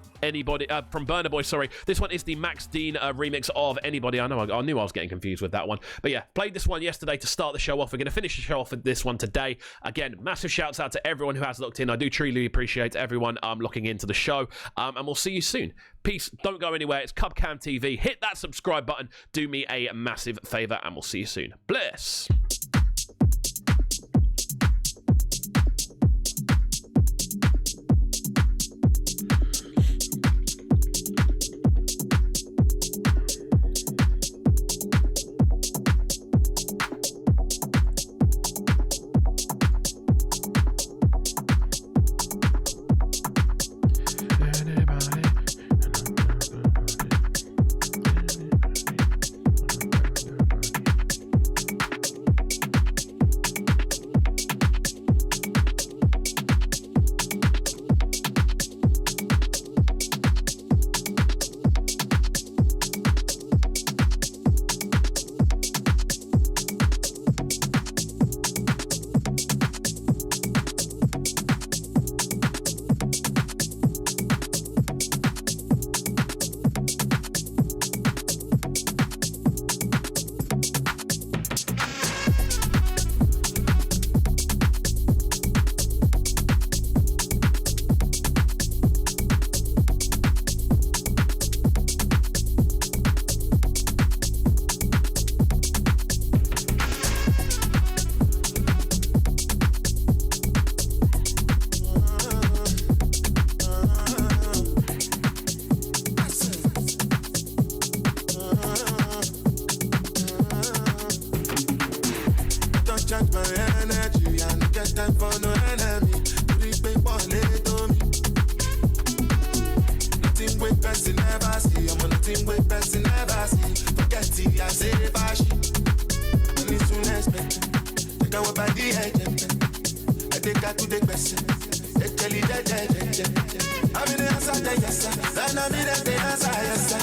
Burna Boy. Sorry, this one is the Max Dean remix of Anybody. I knew I was getting confused with that one, but yeah, played this one yesterday to start the show off. We're going to finish the show off with this one today. Again, massive shouts out to everyone who has looked in. I do truly appreciate everyone looking into the show, and we'll see you soon. Peace. Don't go anywhere. It's Cubcam TV. Hit that subscribe button. Do me a massive favor, and we'll see you soon. Bless. got to the question. I'm in the answer, yes, sir. Then I'm in the answer, yes, sir.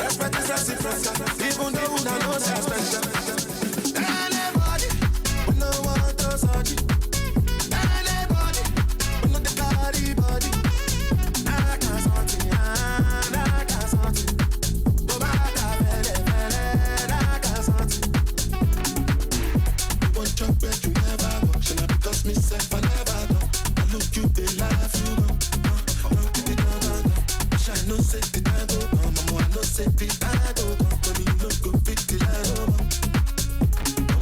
Respect is reciprocal, even though we don't know that special. Anybody, we no want to search it. Anybody, we know the body. I can't sort it, I can't sort it. Go back, I can't sort it. You want your bed, you never go. Should I because myself, I never go. I look you, they laugh, you go. I know say the time go come, I know say the time go come. But you no go fit the line over.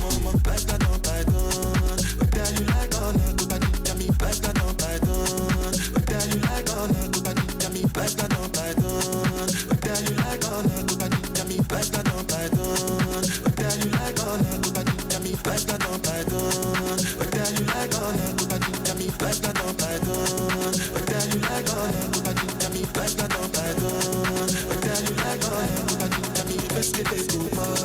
Mama, like that on Python. Whether you like or not, go back in me. Like that on Python. Whether you like or not, go back in me. Like that on Python. Whether you like or not, go back in me. Like that on Python. Whether you like or not, go back in me. Like that on Python. Whether you like or not, go back in me. Like that on Python. Whether you like or not, go back in me. Like that on Python. Whether you like or not, go back in me. Let's get this go.